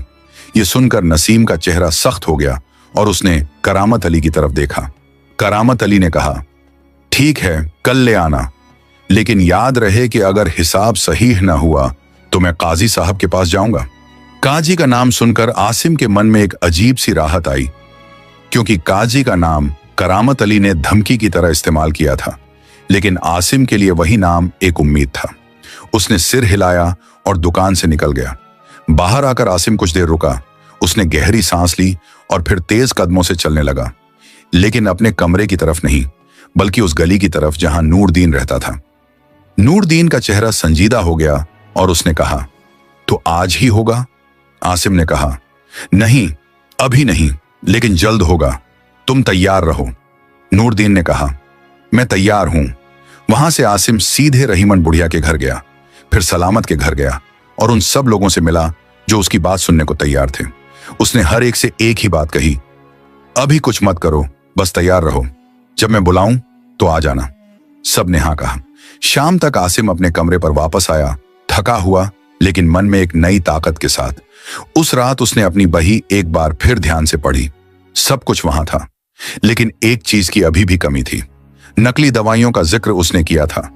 यह सुनकर नसीम का चेहरा सख्त हो गया और उसने करामत अली की तरफ देखा। करामत अली ने कहा, ठीक है, कल ले आना, लेकिन याद रहे कि अगर हिसाब सही न हुआ तो मैं काजी साहब के पास जाऊंगा। काजी का नाम सुनकर आसिम के मन में एक अजीब सी राहत आई, क्योंकि काजी का नाम करामत अली ने धमकी की तरह इस्तेमाल किया था, लेकिन आसिम के लिए वही नाम एक उम्मीद था। उसने सिर हिलाया और दुकान से निकल गया। बाहर आकर आसिम कुछ देर रुका। उसने गहरी सांस ली और फिर तेज कदमों से चलने लगा, लेकिन अपने कमरे की तरफ नहीं, बल्कि उस गली की तरफ जहां नूरदीन रहता था। नूरदीन का चेहरा संजीदा हो गया और उसने कहा, तो आज ही होगा? आसिम ने कहा, नहीं, अभी नहीं, लेकिन जल्द होगा, तुम तैयार रहो। नूरदीन ने कहा, मैं तैयार हूं। वहां से आसिम सीधे रहीमन बुढ़िया के घर गया, फिर सलामत के घर गया और उन सब लोगों से मिला जो उसकी बात सुनने को तैयार थे। उसने हर एक से एक ही बात कही, अभी कुछ मत करो, बस तैयार रहो, जब मैं बुलाऊं तो आ जाना। सब ने हाँ कहा। शाम तक आसिम अपने कमरे पर वापस आया, थका हुआ लेकिन मन में एक नई ताकत के साथ। उस रात उसने अपनी बही एक बार फिर ध्यान से पढ़ी। सब कुछ वहां था, लेकिन एक चीज की अभी भी कमी थी। नकली दवाइयों का जिक्र उसने किया था,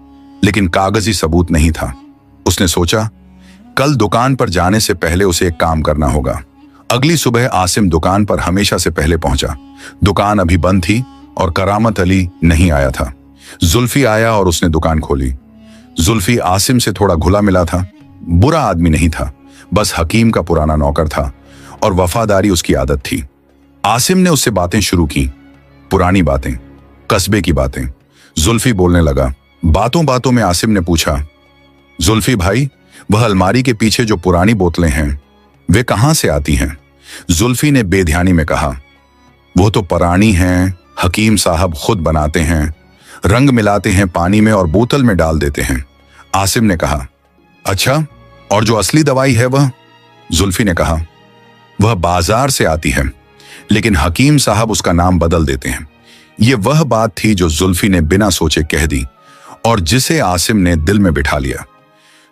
लेकिन कागजी सबूत नहीं था। उसने सोचा, कल दुकान पर जाने से पहले उसे एक काम करना होगा। अगली सुबह आसिम दुकान पर हमेशा से पहले पहुंचा। दुकान अभी बंद थी और करामत अली नहीं आया था। जुल्फी आया और उसने दुकान खोली। जुल्फी आसिम से थोड़ा घुला मिला था, बुरा आदमी नहीं था, बस हकीम का पुराना नौकर था और वफादारी उसकी आदत थी। आसिम ने उससे बातें शुरू की, पुरानी बातें, कस्बे की बातें। जुल्फी बोलने लगा। बातों बातों में आसिम ने पूछा, जुल्फी भाई, वह अलमारी के पीछे जो पुरानी बोतलें हैं वे कहां से आती हैं? जुल्फी ने बेध्यानी में कहा, वो तो पुरानी हैं, हकीम साहब खुद बनाते हैं, रंग मिलाते हैं पानी में और बोतल में डाल देते हैं। आसिम ने कहा, अच्छा, और जो असली दवाई है वह? जुल्फी ने कहा, वह बाजार से आती है, लेकिन हकीम साहब उसका नाम बदल देते हैं। यह वह बात थी जो जुल्फी ने बिना सोचे कह दी और जिसे आसिम ने दिल में बिठा लिया।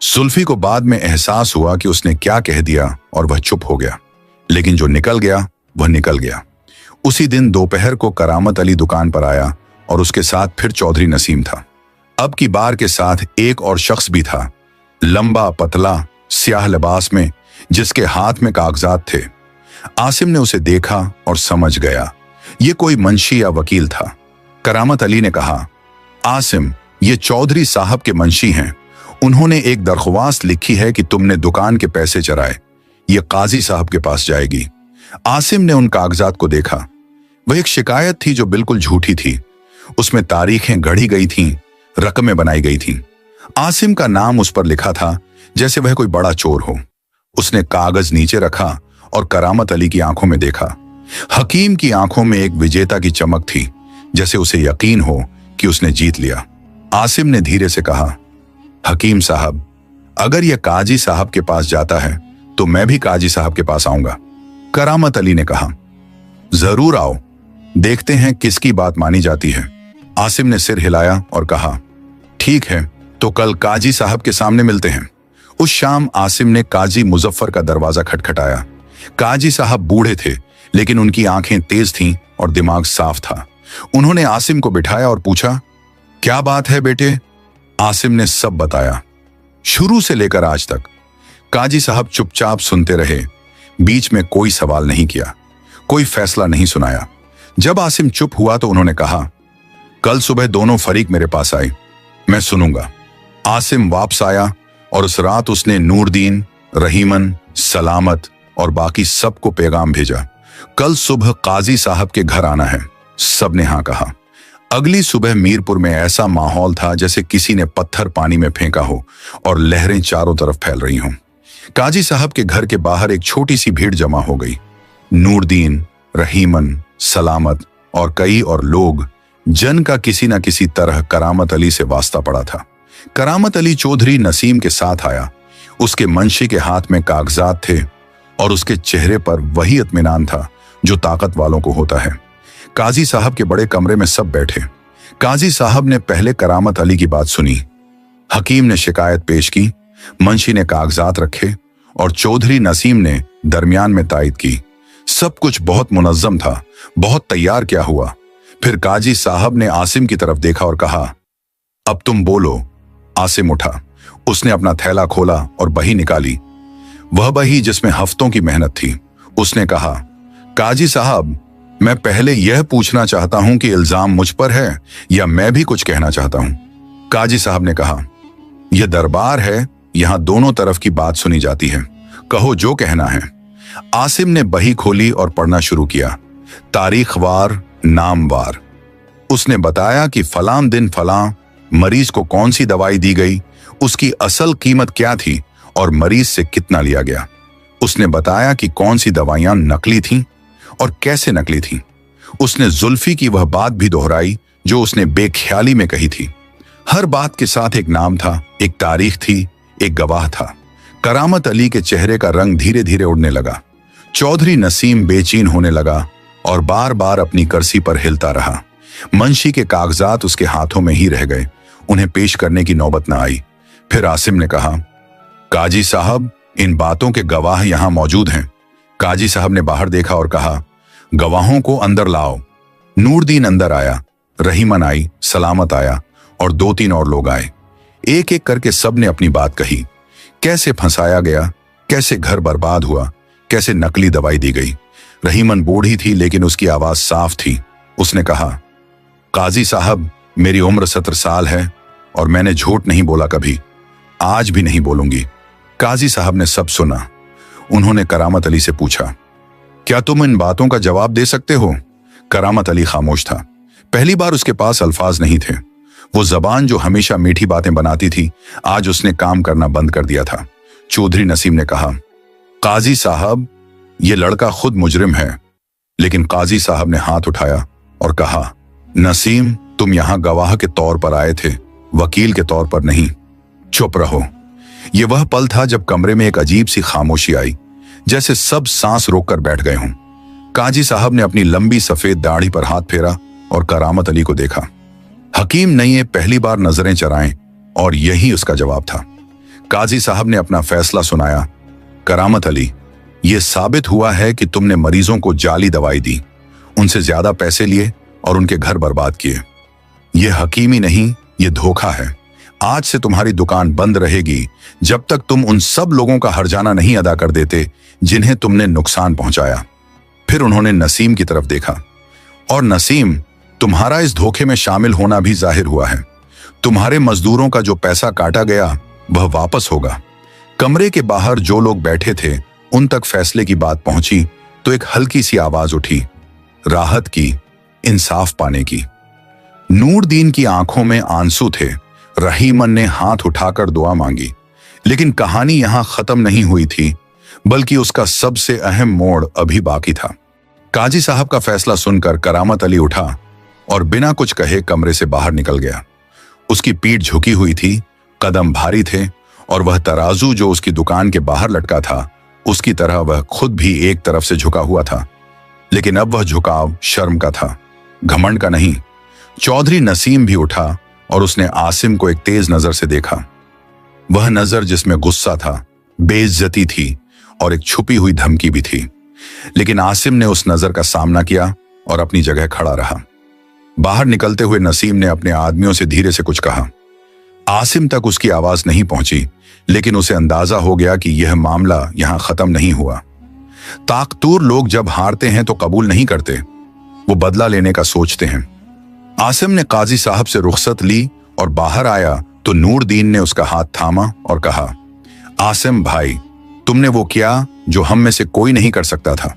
जुल्फी को बाद में एहसास हुआ कि उसने क्या कह दिया और वह चुप हो गया, लेकिन जो निकल गया वह निकल गया। उसी दिन दोपहर को करामत अली दुकान पर आया और उसके साथ फिर चौधरी नसीम था। अब की बार के साथ एक और शख्स भी था, लंबा पतला स्याह लिबास में, जिसके हाथ में कागजात थे। आसिम ने उसे देखा और समझ गया ये कोई मंशी या वकील था। करामत अली ने कहा, आसिम, ये चौधरी साहब के मंशी हैं। उन्होंने एक दरख्वास्त लिखी है कि तुमने दुकान के पैसे चराए। ये काजी साहब के पास जाएगी। आसिम ने उन कागजात को देखा। वह एक शिकायत थी जो बिल्कुल झूठी थी। उसमें तारीखें गढ़ी गई थीं, रकमें बनाई गई थीं। आसिम का नाम उस पर लिखा था जैसे वह कोई बड़ा चोर हो। उसने कागज नीचे रखा और करामत अली की आंखों में देखा। हकीम की आंखों में एक विजेता की चमक थी, जैसे उसे यकीन हो कि उसने जीत लिया। आसिम ने धीरे से कहा, हकीम साहब, अगर यह काजी साहब के पास जाता है तो मैं भी काजी साहब के पास आऊंगा। करामत अली ने कहा, जरूर आओ, देखते हैं किसकी बात मानी जाती है। आसिम ने सिर हिलाया और कहा, ठीक है, तो कल काजी साहब के सामने मिलते हैं। उस शाम आसिम ने काजी मुजफ्फर का दरवाजा खटखटाया। काजी साहब बूढ़े थे, लेकिन उनकी आंखें तेज थीं और दिमाग साफ था। उन्होंने आसिम को बिठाया और पूछा, क्या बात है बेटे? आसिम ने सब बताया, शुरू से लेकर आज तक। काजी साहब चुपचाप सुनते रहे, बीच में कोई सवाल नहीं किया, कोई फैसला नहीं सुनाया। जब आसिम चुप हुआ तो उन्होंने कहा, कल सुबह दोनों फरीक मेरे पास आए, मैं सुनूंगा। आसिम वापस आया और उस रात उसने नूरदीन, रहीमन, सलामत और बाकी सबको पैगाम भेजा, कल सुबह काजी साहब के घर आना है। सब ने हाँ कहा। अगली सुबह मीरपुर में ऐसा माहौल था जैसे किसी ने पत्थर पानी में फेंका हो और लहरें चारों तरफ फैल रही हों। काजी साहब के घर के बाहर एक छोटी सी भीड़ जमा हो गई। नूरदीन, रहीमन, सलामत और कई और लोग। जन का किसी न किसी तरह करामत अली से वास्ता पड़ा था। करामत अली चौधरी नसीम के साथ आया। उसके मंशी के हाथ में कागजात थे और उसके चेहरे पर वही इत्मीनान था जो ताकत वालों को होता है। काजी साहब के बड़े कमरे में सब बैठे। काजी साहब ने पहले करामत अली की बात सुनी। हकीम ने शिकायत पेश की, मंशी ने कागजात रखे और चौधरी नसीम ने दरमियान में तायद की। सब कुछ बहुत मुनज्जम था, बहुत तैयार किया हुआ। फिर काजी साहब ने आसिम की तरफ देखा और कहा, अब तुम बोलो। आसिम उठा। उसने अपना थैला खोला और बही निकाली, वह बही जिसमें हफ्तों की मेहनत थी। उसने कहा, काजी साहब, मैं पहले यह पूछना चाहता हूं कि इल्जाम मुझ पर है या मैं भी कुछ कहना चाहता हूं। काजी साहब ने कहा, यह दरबार है, यहां दोनों तरफ की बात सुनी जाती है, कहो जो कहना है। आसिम ने बही खोली और पढ़ना शुरू किया, तारीखवार, नामवार। उसने बताया कि फलां दिन फलां मरीज को कौन सी दवाई दी गई, उसकी असल कीमत क्या थी और मरीज से कितना लिया गया। उसने बताया कि कौन सी दवाइयां नकली थीं और कैसे नकली थीं। उसने जुल्फी की वह बात भी दोहराई जो उसने बेख्याली में कही थी। हर बात के साथ एक नाम था, एक तारीख थी, एक गवाह था। करामत अली के चेहरे का रंग धीरे धीरे उड़ने लगा। चौधरी नसीम बेचैन होने लगा और बार बार अपनी कुर्सी पर हिलता रहा। मंशी के कागजात उसके हाथों में ही रह गए, उन्हें पेश करने की नौबत न आई। फिर आसिम ने कहा, काजी साहब, इन बातों के गवाह यहां मौजूद हैं। काजी साहब ने बाहर देखा और कहा, गवाहों को अंदर लाओ। नूरदीन अंदर आया, रहीमन आई, सलामत आया और 2-3 और लोग आए। एक एक करके सब ने अपनी बात कही। कैसे फंसाया गया, कैसे घर बर्बाद हुआ, कैसे नकली दवाई दी गई। रहीमन बूढ़ी थी लेकिन उसकी आवाज साफ थी। उसने कहा, काजी साहब, मेरी उम्र 17 साल है और मैंने झूठ नहीं बोला कभी, आज भी नहीं बोलूंगी। काजी साहब ने सब सुना। उन्होंने करामत अली से पूछा, क्या तुम इन बातों का जवाब दे सकते हो? करामत अली खामोश था। पहली बार उसके पास अल्फाज नहीं थे। वो जबान जो हमेशा मीठी बातें बनाती थी, आज उसने काम करना बंद कर दिया था। चौधरी नसीम ने कहा, काजी साहब, ये लड़का खुद मुजरिम है। लेकिन काजी साहब ने हाथ उठाया और कहा, नसीम, तुम यहां गवाह के तौर पर आए थे, वकील के तौर पर नहीं। चुप रहो। यह वह पल था जब कमरे में एक अजीब सी खामोशी आई, जैसे सब सांस रोककर बैठ गए हों। काजी साहब ने अपनी लंबी सफेद दाढ़ी पर हाथ फेरा और करामत अली को देखा। हकीम ने ये पहली बार नजरें चराएं और यही उसका जवाब था। काजी साहब ने अपना फैसला सुनाया, करामत अली, यह साबित हुआ है कि तुमने मरीजों को जाली दवाई दी, उनसे ज्यादा पैसे लिए और उनके घर बर्बाद किए। यह हकीमी नहीं, यह धोखा है। आज से तुम्हारी दुकान बंद रहेगी जब तक तुम उन सब लोगों का हर्जाना नहीं अदा कर देते जिन्हें तुमने नुकसान पहुंचाया। फिर उन्होंने नसीम की तरफ देखा, और नसीम, तुम्हारा इस धोखे में शामिल होना भी जाहिर हुआ है। तुम्हारे मजदूरों का जो पैसा काटा गया वह वापस होगा। कमरे के बाहर जो लोग बैठे थे उन तक फैसले की बात पहुंची तो एक हल्की सी आवाज उठी, राहत की, इंसाफ पाने की। नूरदीन की आंखों में आंसू थे। रहीमन ने हाथ उठाकर दुआ मांगी। लेकिन कहानी यहां खत्म नहीं हुई थी, बल्कि उसका सबसे अहम मोड़ अभी बाकी था। काजी साहब का फैसला सुनकर करामत अली उठा और बिना कुछ कहे कमरे से बाहर निकल गया। उसकी पीठ झुकी हुई थी, कदम भारी थे और वह तराजू जो उसकी दुकान के बाहर लटका था, उसकी तरह वह खुद भी एक तरफ से झुका हुआ था। लेकिन अब वह झुकाव शर्म का था, घमंड का नहीं। चौधरी नसीम भी उठा और उसने आसिम को एक तेज नजर से देखा। वह नजर जिसमें गुस्सा था, बेइज्जती थी और एक छुपी हुई धमकी भी थी। लेकिन आसिम ने उस नजर का सामना किया और अपनी जगह खड़ा रहा। बाहर निकलते हुए नसीम ने अपने आदमियों से धीरे से कुछ कहा। आसिम तक उसकी आवाज नहीं पहुंची, लेकिन उसे अंदाजा हो गया कि यह मामला यहां खत्म नहीं हुआ। ताकतूर लोग जब हारते हैं तो कबूल नहीं करते, वो बदला लेने का सोचते हैं। आसिम ने काजी साहब से रुखसत ली और बाहर आया तो नूरदीन ने उसका हाथ थामा और कहा, आसिम भाई, तुमने वो किया जो हम में से कोई नहीं कर सकता था।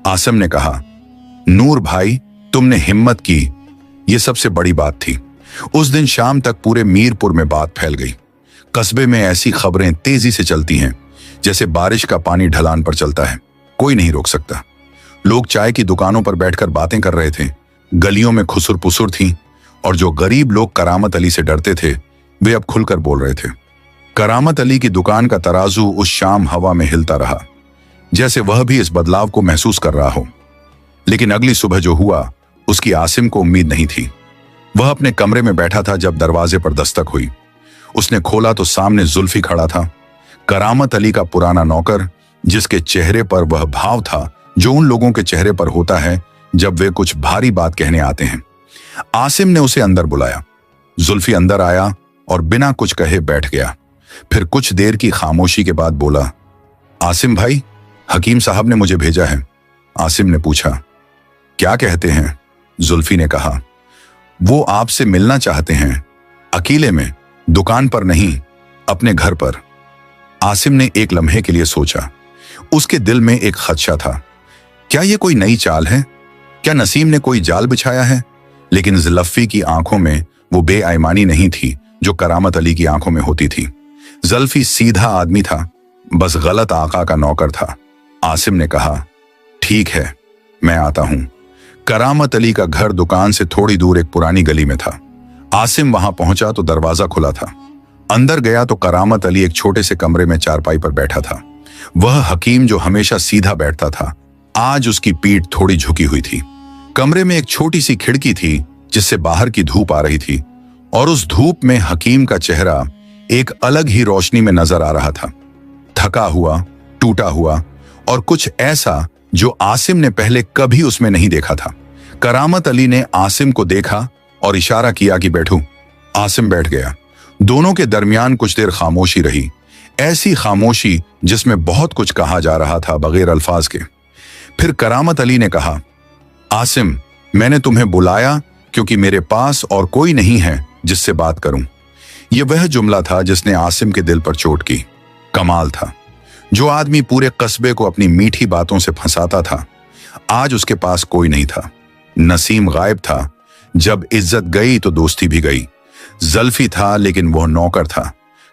आसिम ने कहा, नूर भाई, तुमने हिम्मत की, ये सबसे बड़ी बात थी। उस दिन शाम तक पूरे मीरपुर में बात फैल गई। कस्बे में ऐसी खबरें तेजी से चलती हैं जैसे बारिश का पानी ढलान पर चलता है, कोई नहीं रोक सकता। लोग चाय की दुकानों पर बैठकर बातें कर रहे थे, गलियों में खुसुर पुसुर थी और जो गरीब लोग करामत अली से डरते थे वे अब खुलकर बोल रहे थे। करामत अली की दुकान का तराजू उस शाम हवा में हिलता रहा, जैसे वह भी इस बदलाव को महसूस कर रहा हो। लेकिन अगली सुबह जो हुआ उसकी आसिम को उम्मीद नहीं थी। वह अपने कमरे में बैठा था जब दरवाजे पर दस्तक हुई। उसने खोला तो सामने जुल्फी खड़ा था, करामत अली का पुराना नौकर, जिसके चेहरे पर वह भाव था जो उन लोगों के चेहरे पर होता है जब वे कुछ भारी बात कहने आते हैं। आसिम ने उसे अंदर बुलाया। जुल्फी अंदर आया और बिना कुछ कहे बैठ गया। फिर कुछ देर की खामोशी के बाद बोला, आसिम भाई, हकीम साहब ने मुझे भेजा है। आसिम ने पूछा, क्या कहते हैं? जुल्फी ने कहा, वो आपसे मिलना चाहते हैं, अकेले में, दुकान पर नहीं, अपने घर पर। आसिम ने एक लम्हे के लिए सोचा। उसके दिल में एक खदशा था, क्या यह कोई नई चाल है? क्या नसीम ने कोई जाल बिछाया है? लेकिन जुल्फी की आंखों में वो बेईमानी नहीं थी जो करामत अली की आंखों में होती थी। जुल्फी सीधा आदमी था, बस गलत आका का नौकर था। आसिम ने कहा, ठीक है, मैं आता हूं। करामत अली का घर दुकान से थोड़ी दूर एक पुरानी गली में था। आसिम वहां पहुंचा तो दरवाजा खुला था। अंदर गया तो करामत अली एक छोटे से कमरे में चारपाई पर बैठा था। वह हकीम जो हमेशा सीधा बैठता था, आज उसकी पीठ थोड़ी झुकी हुई थी। कमरे में एक छोटी सी खिड़की थी जिससे बाहर की धूप आ रही थी और उस धूप में हकीम का चेहरा एक अलग ही रोशनी में नजर आ रहा था, थका हुआ, टूटा हुआ और कुछ ऐसा जो आसिम ने पहले कभी उसमें नहीं देखा था। करामत अली ने आसिम को देखा और इशारा किया कि बैठूं। आसिम बैठ गया। दोनों के दरमियान कुछ देर खामोशी रही, ऐसी खामोशी जिसमें बहुत कुछ कहा जा रहा था बगैर अल्फाज के। फिर करामत अली ने कहा, आसिम, मैंने तुम्हें बुलाया क्योंकि मेरे पास और कोई नहीं है जिससे बात करूं। यह वह जुमला था जिसने आसिम के दिल पर चोट की। कमाल था, जो आदमी पूरे कस्बे को अपनी मीठी बातों से फंसाता था, आज उसके पास कोई नहीं था। नसीम गायब था। जब इज्जत गई तो दोस्ती भी गई। जल्फी था लेकिन वह नौकर था।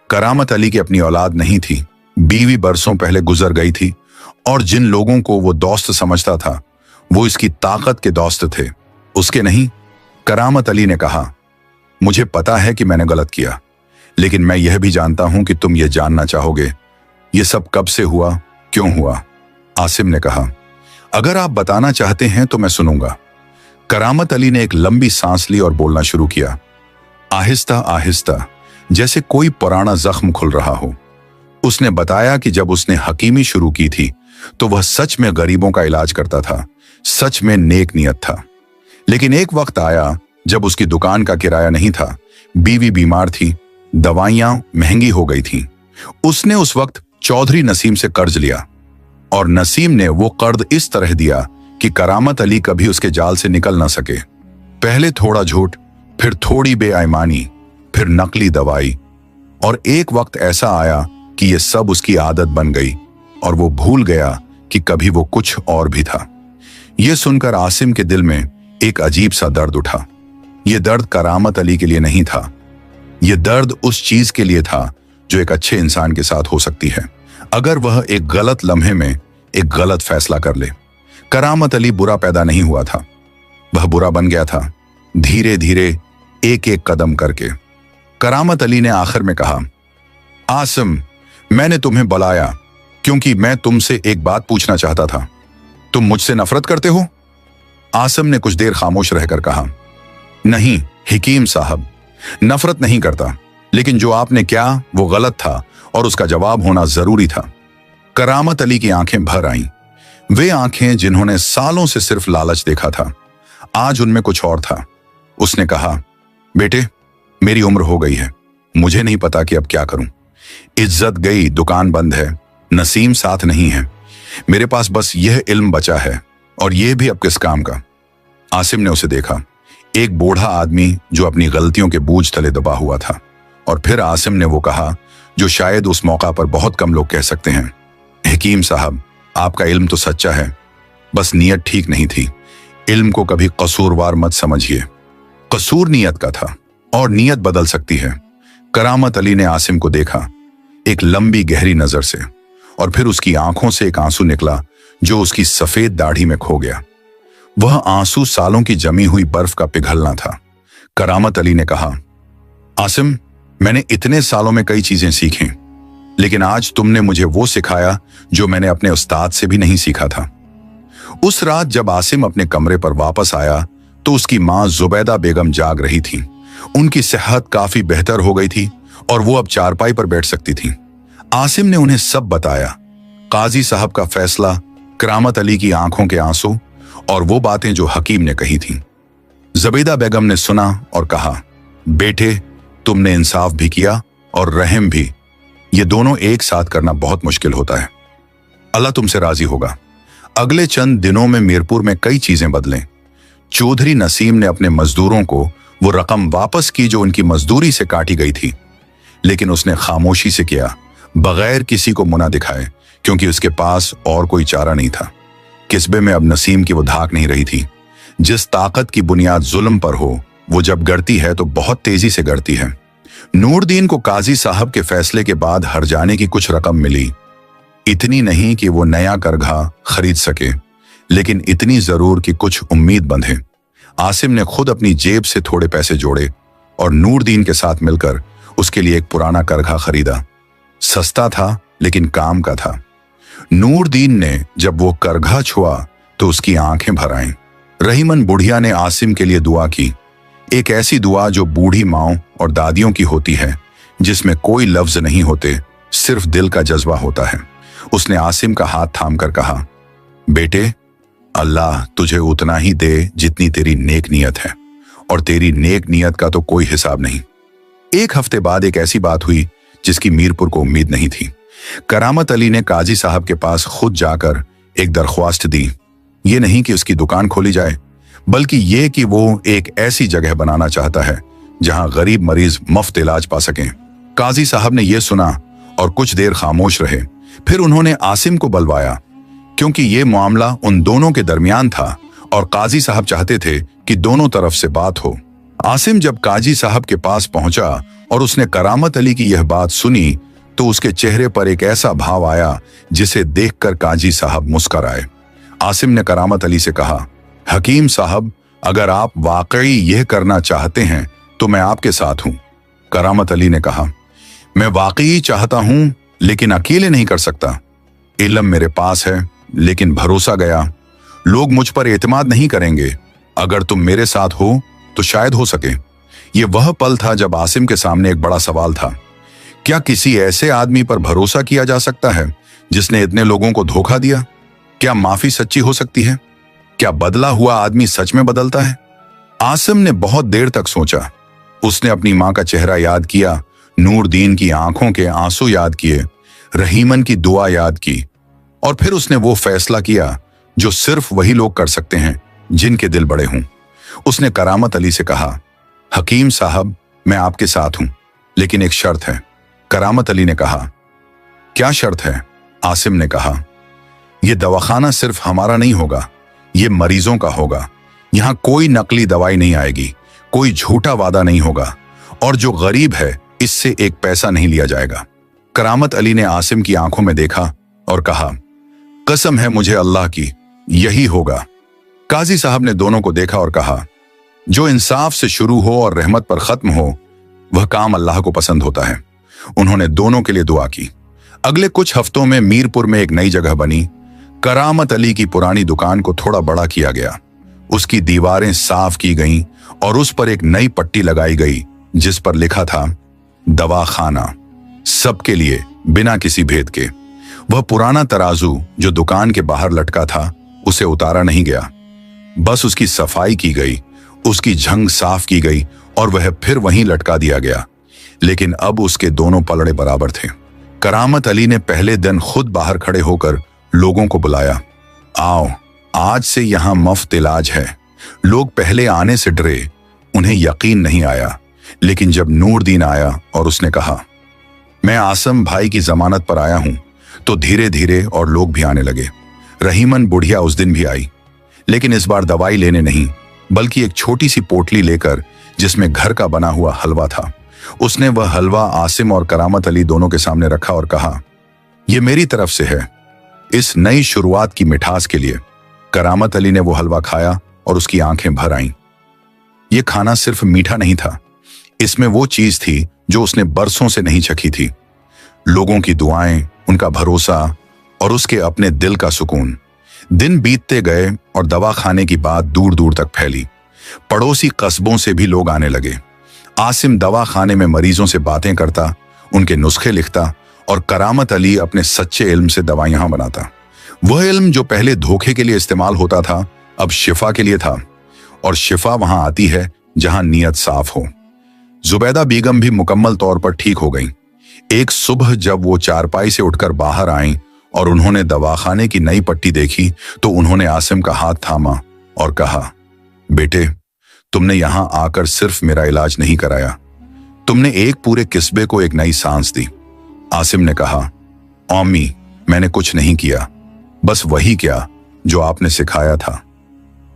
करामत अली की अपनी औलाद नहीं थी। बीवी बरसों पहले गुजर गई थी और जिन लोगों को वो दोस्त समझता था वो इसकी ताकत के दोस्त थे, उसके नहीं। करामत अली ने कहा, मुझे पता है कि मैंने गलत किया, लेकिन मैं यह भी जानता हूं कि तुम यह जानना चाहोगे यह सब कब से हुआ, क्यों हुआ। आसिम ने कहा, अगर आप बताना चाहते हैं तो मैं सुनूंगा। करामत अली ने एक लंबी सांस ली और बोलना शुरू किया, आहिस्ता आहिस्ता, जैसे कोई पुराना जख्म खुल रहा हो। उसने बताया कि जब उसने हकीमी शुरू की थी तो वह सच में गरीबों का इलाज करता था, सच में नेक नियत था। लेकिन एक वक्त आया जब उसकी दुकान का किराया नहीं था, बीवी बीमार थी, दवाइयां महंगी हो गई थीं। उसने उस वक्त चौधरी नसीम से कर्ज लिया और नसीम ने वो कर्ज इस तरह दिया कि करामत अली कभी उसके जाल से निकल न सके। पहले थोड़ा झूठ, फिर थोड़ी बेईमानी, फिर नकली दवाई, और एक वक्त ऐसा आया कि ये सब उसकी आदत बन गई और वो भूल गया कि कभी वो कुछ और भी था। यह सुनकर आसिम के दिल में एक अजीब सा दर्द उठा। यह दर्द करामत अली के लिए नहीं था, यह दर्द उस चीज के लिए था जो एक अच्छे इंसान के साथ हो सकती है अगर वह एक गलत लम्हे में एक गलत फैसला कर ले। करामत अली बुरा पैदा नहीं हुआ था, वह बुरा बन गया था, धीरे धीरे एक एक कदम करके। करामत अली ने आखिर में कहा, आसिम, मैंने तुम्हें बुलाया क्योंकि मैं तुमसे एक बात पूछना चाहता था। तुम मुझसे नफरत करते हो? आसिम ने कुछ देर खामोश रहकर कहा, नहीं हकीम साहब, नफरत नहीं करता, लेकिन जो आपने किया वो गलत था और उसका जवाब होना जरूरी था। करामत अली की आंखें भर आईं। वे आंखें जिन्होंने सालों से सिर्फ लालच देखा था, आज उनमें कुछ और था। उसने कहा, बेटे, मेरी उम्र हो गई है, मुझे नहीं पता कि अब क्या करूं। इज्जत गई, दुकान बंद है, नसीम साथ नहीं है, मेरे पास बस यह इल्म बचा है और यह भी अब किस काम का। आसिम ने उसे देखा, एक बूढ़ा आदमी जो अपनी गलतियों के बोझ तले दबा हुआ था। और फिर आसिम ने वो कहा जो शायद उस मौका पर बहुत कम लोग कह सकते हैं, हकीम साहब, आपका इल्म तो सच्चा है, बस नीयत ठीक नहीं थी। इल्म को कभी कसूरवार मत समझिए, कसूर नीयत का था और नीयत बदल सकती है। करामत अली ने आसिम को देखा एक लंबी गहरी नजर से, और फिर उसकी आंखों से एक आंसू निकला जो उसकी सफेद दाढ़ी में खो गया। वह आंसू सालों की जमी हुई बर्फ का पिघलना था। करामत अली ने कहा, आसिम, मैंने इतने सालों में कई चीजें सीखी, लेकिन आज तुमने मुझे वो सिखाया जो मैंने अपने उस्ताद से भी नहीं सीखा था। उस रात जब आसिम अपने कमरे पर वापस आया तो उसकी मां जुबैदा बेगम जाग रही थी। उनकी सेहत काफी बेहतर हो गई थी और वो अब चारपाई पर बैठ सकती थी। आसिम ने उन्हें सब बताया, काजी साहब का फैसला, करामत अली की आंखों के आंसू और वो बातें जो हकीम ने कही थीं। जुबैदा बेगम ने सुना और कहा, बेटे, तुमने इंसाफ भी किया और रहम भी। ये दोनों एक साथ करना बहुत मुश्किल होता है। अल्लाह तुमसे राजी होगा। अगले चंद दिनों में मीरपुर में कई चीजें बदलें। चौधरी नसीम ने अपने मजदूरों को वो रकम वापस की जो उनकी मजदूरी से काटी गई थी, लेकिन उसने खामोशी से किया, बगैर किसी को मुना दिखाए, क्योंकि उसके पास और कोई चारा नहीं था। किस्बे में अब नसीम की वो धाक नहीं रही थी। जिस ताकत की बुनियाद जुल्म पर हो, वो जब गढ़ती है तो बहुत तेजी से गढ़ती है। नूरदीन को काजी साहब के फैसले के बाद हर्जाने की कुछ रकम मिली, इतनी नहीं कि वो नया करघा खरीद सके, लेकिन इतनी जरूर कि कुछ उम्मीद बंधे। आसिम ने खुद अपनी जेब से थोड़े पैसे जोड़े और नूरदीन के साथ मिलकर उसके लिए एक पुराना करघा खरीदा। सस्ता था लेकिन काम का था। नूरदीन ने जब वो करघा छुआ तो उसकी आंखें भर आईं। रहीमन बुढ़िया ने आसिम के लिए दुआ की, एक ऐसी दुआ जो बूढ़ी माओं और दादियों की होती है, जिसमें कोई लफ्ज नहीं होते, सिर्फ दिल का जज्बा होता है। उसने आसिम का हाथ थामकर कहा, बेटे, अल्लाह तुझे उतना ही दे जितनी तेरी नेक नियत है, और तेरी नेक नियत का तो कोई हिसाब नहीं। एक हफ्ते बाद एक ऐसी बात हुई जिसकी मीरपुर को उम्मीद नहीं थी। करामत अली ने काजी साहब के पास खुद जाकर एक दरख्वास्त दी। ये नहीं कि उसकी दुकान खोली जाए, बल्कि ये कि वो एक ऐसी जगह बनाना चाहता है जहां गरीब मरीज मुफ्त इलाज पा सकें। काजी साहब ने यह सुना और कुछ देर खामोश रहे। फिर उन्होंने आसिम को बुलवाया, क्योंकि ये मामला उन दोनों के दरमियान था और काजी साहब चाहते थे कि दोनों तरफ से बात हो। आसिम जब काजी साहब के पास पहुंचा और उसने करामत अली की यह बात सुनी तो उसके चेहरे पर एक ऐसा भाव आया जिसे देखकर काजी साहब मुस्कुराए। आसिम ने करामत अली से कहा, हकीम साहब, अगर आप वाकई यह करना चाहते हैं तो मैं आपके साथ हूं। करामत अली ने कहा, मैं वाकई चाहता हूं लेकिन अकेले नहीं कर सकता। इल्म मेरे पास है लेकिन भरोसा गया। लोग मुझ पर एतमाद नहीं करेंगे। अगर तुम मेरे साथ हो तो शायद हो सके। यह वह पल था जब आसिम के सामने एक बड़ा सवाल था। क्या किसी ऐसे आदमी पर भरोसा किया जा सकता है जिसने इतने लोगों को धोखा दिया? क्या माफी सच्ची हो सकती है? क्या बदला हुआ आदमी सच में बदलता है? आसिम ने बहुत देर तक सोचा। उसने अपनी मां का चेहरा याद किया, नूरदीन की आंखों के आंसू याद किए, रहीमन की दुआ याद की, और फिर उसने वो फैसला किया जो सिर्फ वही लोग कर सकते हैं जिनके दिल बड़े हों। उसने करामत अली से कहा, हकीम साहब, मैं आपके साथ हूं, लेकिन एक शर्त है। करामत अली ने कहा, क्या शर्त है? आसिम ने कहा, यह दवाखाना सिर्फ हमारा नहीं होगा, ये मरीजों का होगा। यहां कोई नकली दवाई नहीं आएगी, कोई झूठा वादा नहीं होगा, और जो गरीब है इससे एक पैसा नहीं लिया जाएगा। करामत अली ने आसिम की आंखों में देखा और कहा, कसम है मुझे अल्लाह की, यही होगा। काजी साहब ने दोनों को देखा और कहा, जो इंसाफ से शुरू हो और रहमत पर खत्म हो, वह काम अल्लाह को पसंद होता है। उन्होंने दोनों के लिए दुआ की। अगले कुछ हफ्तों में मीरपुर में एक नई जगह बनी। करामत अली की पुरानी दुकान को थोड़ा बड़ा किया गया। उसकी दीवारें साफ की गईं और उस पर एक नई पट्टी लगाई गई जिस पर लिखा था, दवाखाना, सबके लिए, बिना किसी भेद के। वह पुराना तराजू जो दुकान के बाहर लटका था, उसे उतारा नहीं गया, बस उसकी सफाई की गई, उसकी झंग साफ की गई और वह फिर वहीं लटका दिया गया। लेकिन अब उसके दोनों पलड़े बराबर थे। करामत अली ने पहले दिन खुद बाहर खड़े होकर लोगों को बुलाया, आओ, आज से यहां मुफ्त इलाज है। लोग पहले आने से डरे, उन्हें यकीन नहीं आया, लेकिन जब नूरदीन आया और उसने कहा, मैं आसिम भाई की जमानत पर आया हूं, तो धीरे धीरे और लोग भी आने लगे। रहीमन बुढ़िया उस दिन भी आई, लेकिन इस बार दवाई लेने नहीं, बल्कि एक छोटी सी पोटली लेकर जिसमें घर का बना हुआ हलवा था। उसने वह हलवा आसिम और करामत अली दोनों के सामने रखा और कहा, यह मेरी तरफ से है, इस नई शुरुआत की मिठास के लिए। करामत अली ने वो हलवा खाया और उसकी आंखें भर आईं। यह खाना सिर्फ मीठा नहीं था, इसमें वो चीज थी जो उसने बरसों से नहीं चखी थी। लोगों की दुआएं, उनका भरोसा और उसके अपने दिल का सुकून। दिन बीतते गए और दवा खाने की बात दूर दूर तक फैली। पड़ोसी कस्बों से भी लोग आने लगे। आसिम दवा खाने में मरीजों से बातें करता, उनके नुस्खे लिखता और करामत अली अपने सच्चे इल्म से दवाइयां बनाता। वह इल्म जो पहले धोखे के लिए इस्तेमाल होता था, अब शिफा के लिए था, और शिफा वहां आती है जहां नीयत साफ हो। जुबैदा बेगम भी मुकम्मल तौर पर ठीक हो गई। एक सुबह जब वो चारपाई से उठकर बाहर आईं और उन्होंने दवाखाने की नई पट्टी देखी तो उन्होंने आसिम का हाथ थामा और कहा, बेटे, तुमने यहां आकर सिर्फ मेरा इलाज नहीं कराया, तुमने एक पूरे किस्बे को एक नई सांस दी। आसिम ने कहा, अम्मी, मैंने कुछ नहीं किया, बस वही किया जो आपने सिखाया था,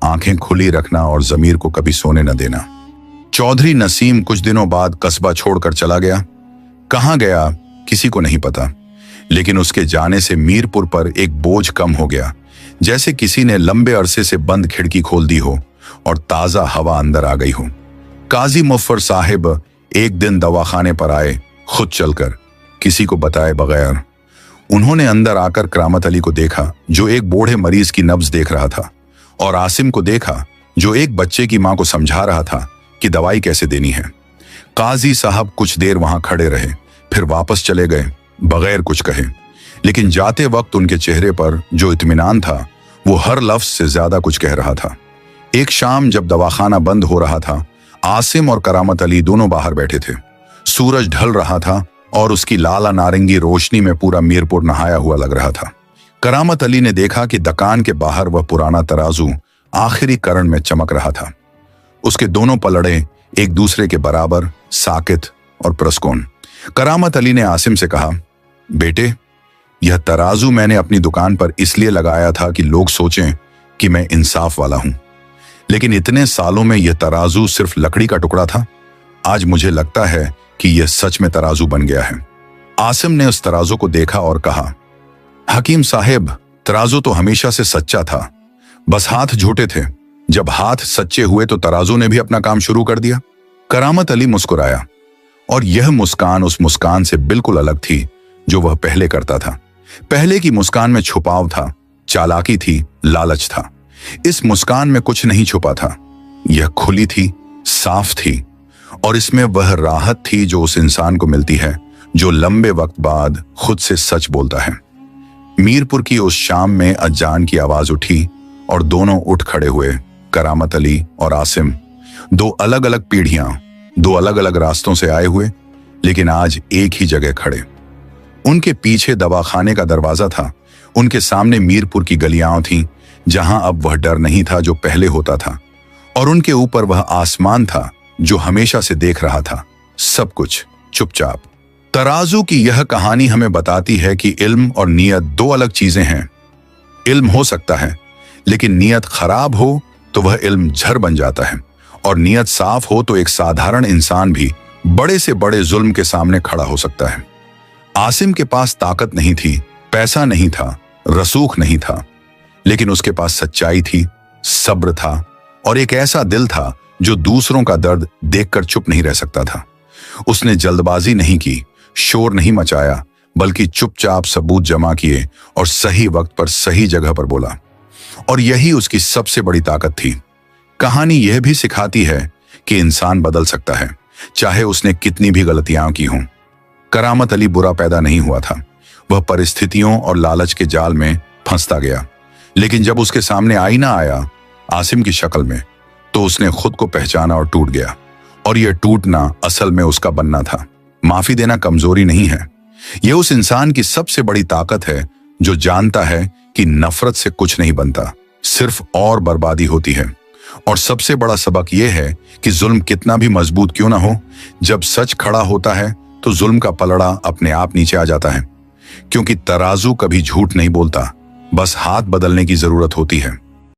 आंखें खुली रखना और जमीर को कभी सोने न देना। चौधरी नसीम कुछ दिनों बाद कस्बा छोड़कर चला गया। कहां गया किसी को नहीं पता, लेकिन उसके जाने से मीरपुर पर एक बोझ कम हो गया। जैसे किसी ने लंबे अरसे से बंद खिड़की खोल दी हो और ताजा हवा अंदर आ गई हो। काजी मुफ्फर साहिब एक दिन दवाखाने पर आए, खुद चलकर, किसी को बताए बगैर। उन्होंने अंदर आकर करामत अली को देखा जो एक बूढ़े मरीज की नब्ज देख रहा था, और आसिम को देखा जो एक बच्चे की मां को समझा रहा था कि दवाई कैसे देनी है। काजी साहब कुछ देर वहां खड़े रहे, फिर वापस चले गए बगैर कुछ कहे, लेकिन जाते वक्त उनके चेहरे पर जो इत्मीनान था वो हर लफ्ज से ज्यादा कुछ कह रहा था। एक शाम जब दवाखाना बंद हो रहा था, आसिम और करामत अली दोनों बाहर बैठे थे। सूरज ढल रहा था और उसकी लाला नारंगी रोशनी में पूरा मीरपुर नहाया हुआ लग रहा था। करामत अली ने देखा कि दुकान के बाहर वह पुराना तराजू आखिरी करण में चमक रहा था। उसके दोनों पलड़े एक दूसरे के बराबर, साकित और प्रस्कोन। करामत अली ने आसिम से कहा, बेटे, यह तराजू मैंने अपनी दुकान पर इसलिए लगाया था कि लोग सोचें कि मैं इंसाफ वाला हूं, लेकिन इतने सालों में यह तराजू सिर्फ लकड़ी का टुकड़ा था। आज मुझे लगता है कि यह सच में तराजू बन गया है। आसिम ने उस तराजू को देखा और कहा, हकीम साहेब, तराजू तो हमेशा से सच्चा था, बस हाथ झूठे थे। जब हाथ सच्चे हुए तो तराजू ने भी अपना काम शुरू कर दिया। करामत अली मुस्कुराया, और यह मुस्कान उस मुस्कान से बिल्कुल अलग थी जो वह पहले करता था। पहले की मुस्कान में छुपाव था, चालाकी थी, लालच था। इस मुस्कान में कुछ नहीं छुपा था। यह खुली थी, साफ थी, और इसमें वह राहत थी जो उस इंसान को मिलती है जो लंबे वक्त बाद खुद से सच बोलता है। मीरपुर की उस शाम में अजान की आवाज उठी और दोनों उठ खड़े हुए। करामत अली और आसिम, दो अलग अलग पीढ़ियां, दो अलग अलग रास्तों से आए हुए, लेकिन आज एक ही जगह खड़े। उनके पीछे दवाखाने का दरवाजा था, उनके सामने मीरपुर की गलियां थीं जहां अब वह डर नहीं था जो पहले होता था, और उनके ऊपर वह आसमान था जो हमेशा से देख रहा था सब कुछ चुपचाप। तराजू की यह कहानी हमें बताती है कि इल्म और नियत दो अलग चीजें हैं। इल्म हो सकता है, लेकिन नियत खराब हो तो वह इल्म झर बन जाता है, और नियत साफ हो तो एक साधारण इंसान भी बड़े से बड़े जुल्म के सामने खड़ा हो सकता है। आसिम के पास ताकत नहीं थी, पैसा नहीं था, रसूख नहीं था, लेकिन उसके पास सच्चाई थी, सब्र था, और एक ऐसा दिल था जो दूसरों का दर्द देखकर चुप नहीं रह सकता था। उसने जल्दबाजी नहीं की, शोर नहीं मचाया, बल्कि चुपचाप सबूत जमा किए और सही वक्त पर सही जगह पर बोला, और यही उसकी सबसे बड़ी ताकत थी। कहानी यह भी सिखाती है कि इंसान बदल सकता है, चाहे उसने कितनी भी गलतियां की हों। करामत अली बुरा पैदा नहीं हुआ था, वह परिस्थितियों और लालच के जाल में फंसता गया, लेकिन जब उसके सामने आईना आया आसिम की शक्ल में, तो उसने खुद को पहचाना और टूट गया। और यह टूटना असल में उसका बनना था। माफी देना कमजोरी नहीं है, यह उस इंसान की सबसे बड़ी ताकत है जो जानता है कि नफरत से कुछ नहीं बनता, सिर्फ और बर्बादी होती है। और सबसे बड़ा सबक यह है कि जुल्म कितना भी मजबूत क्यों ना हो, जब सच खड़ा होता है तो जुल्म का पलड़ा अपने आप नीचे आ जाता है, क्योंकि तराजू कभी झूठ नहीं बोलता, बस हाथ बदलने की जरूरत होती है।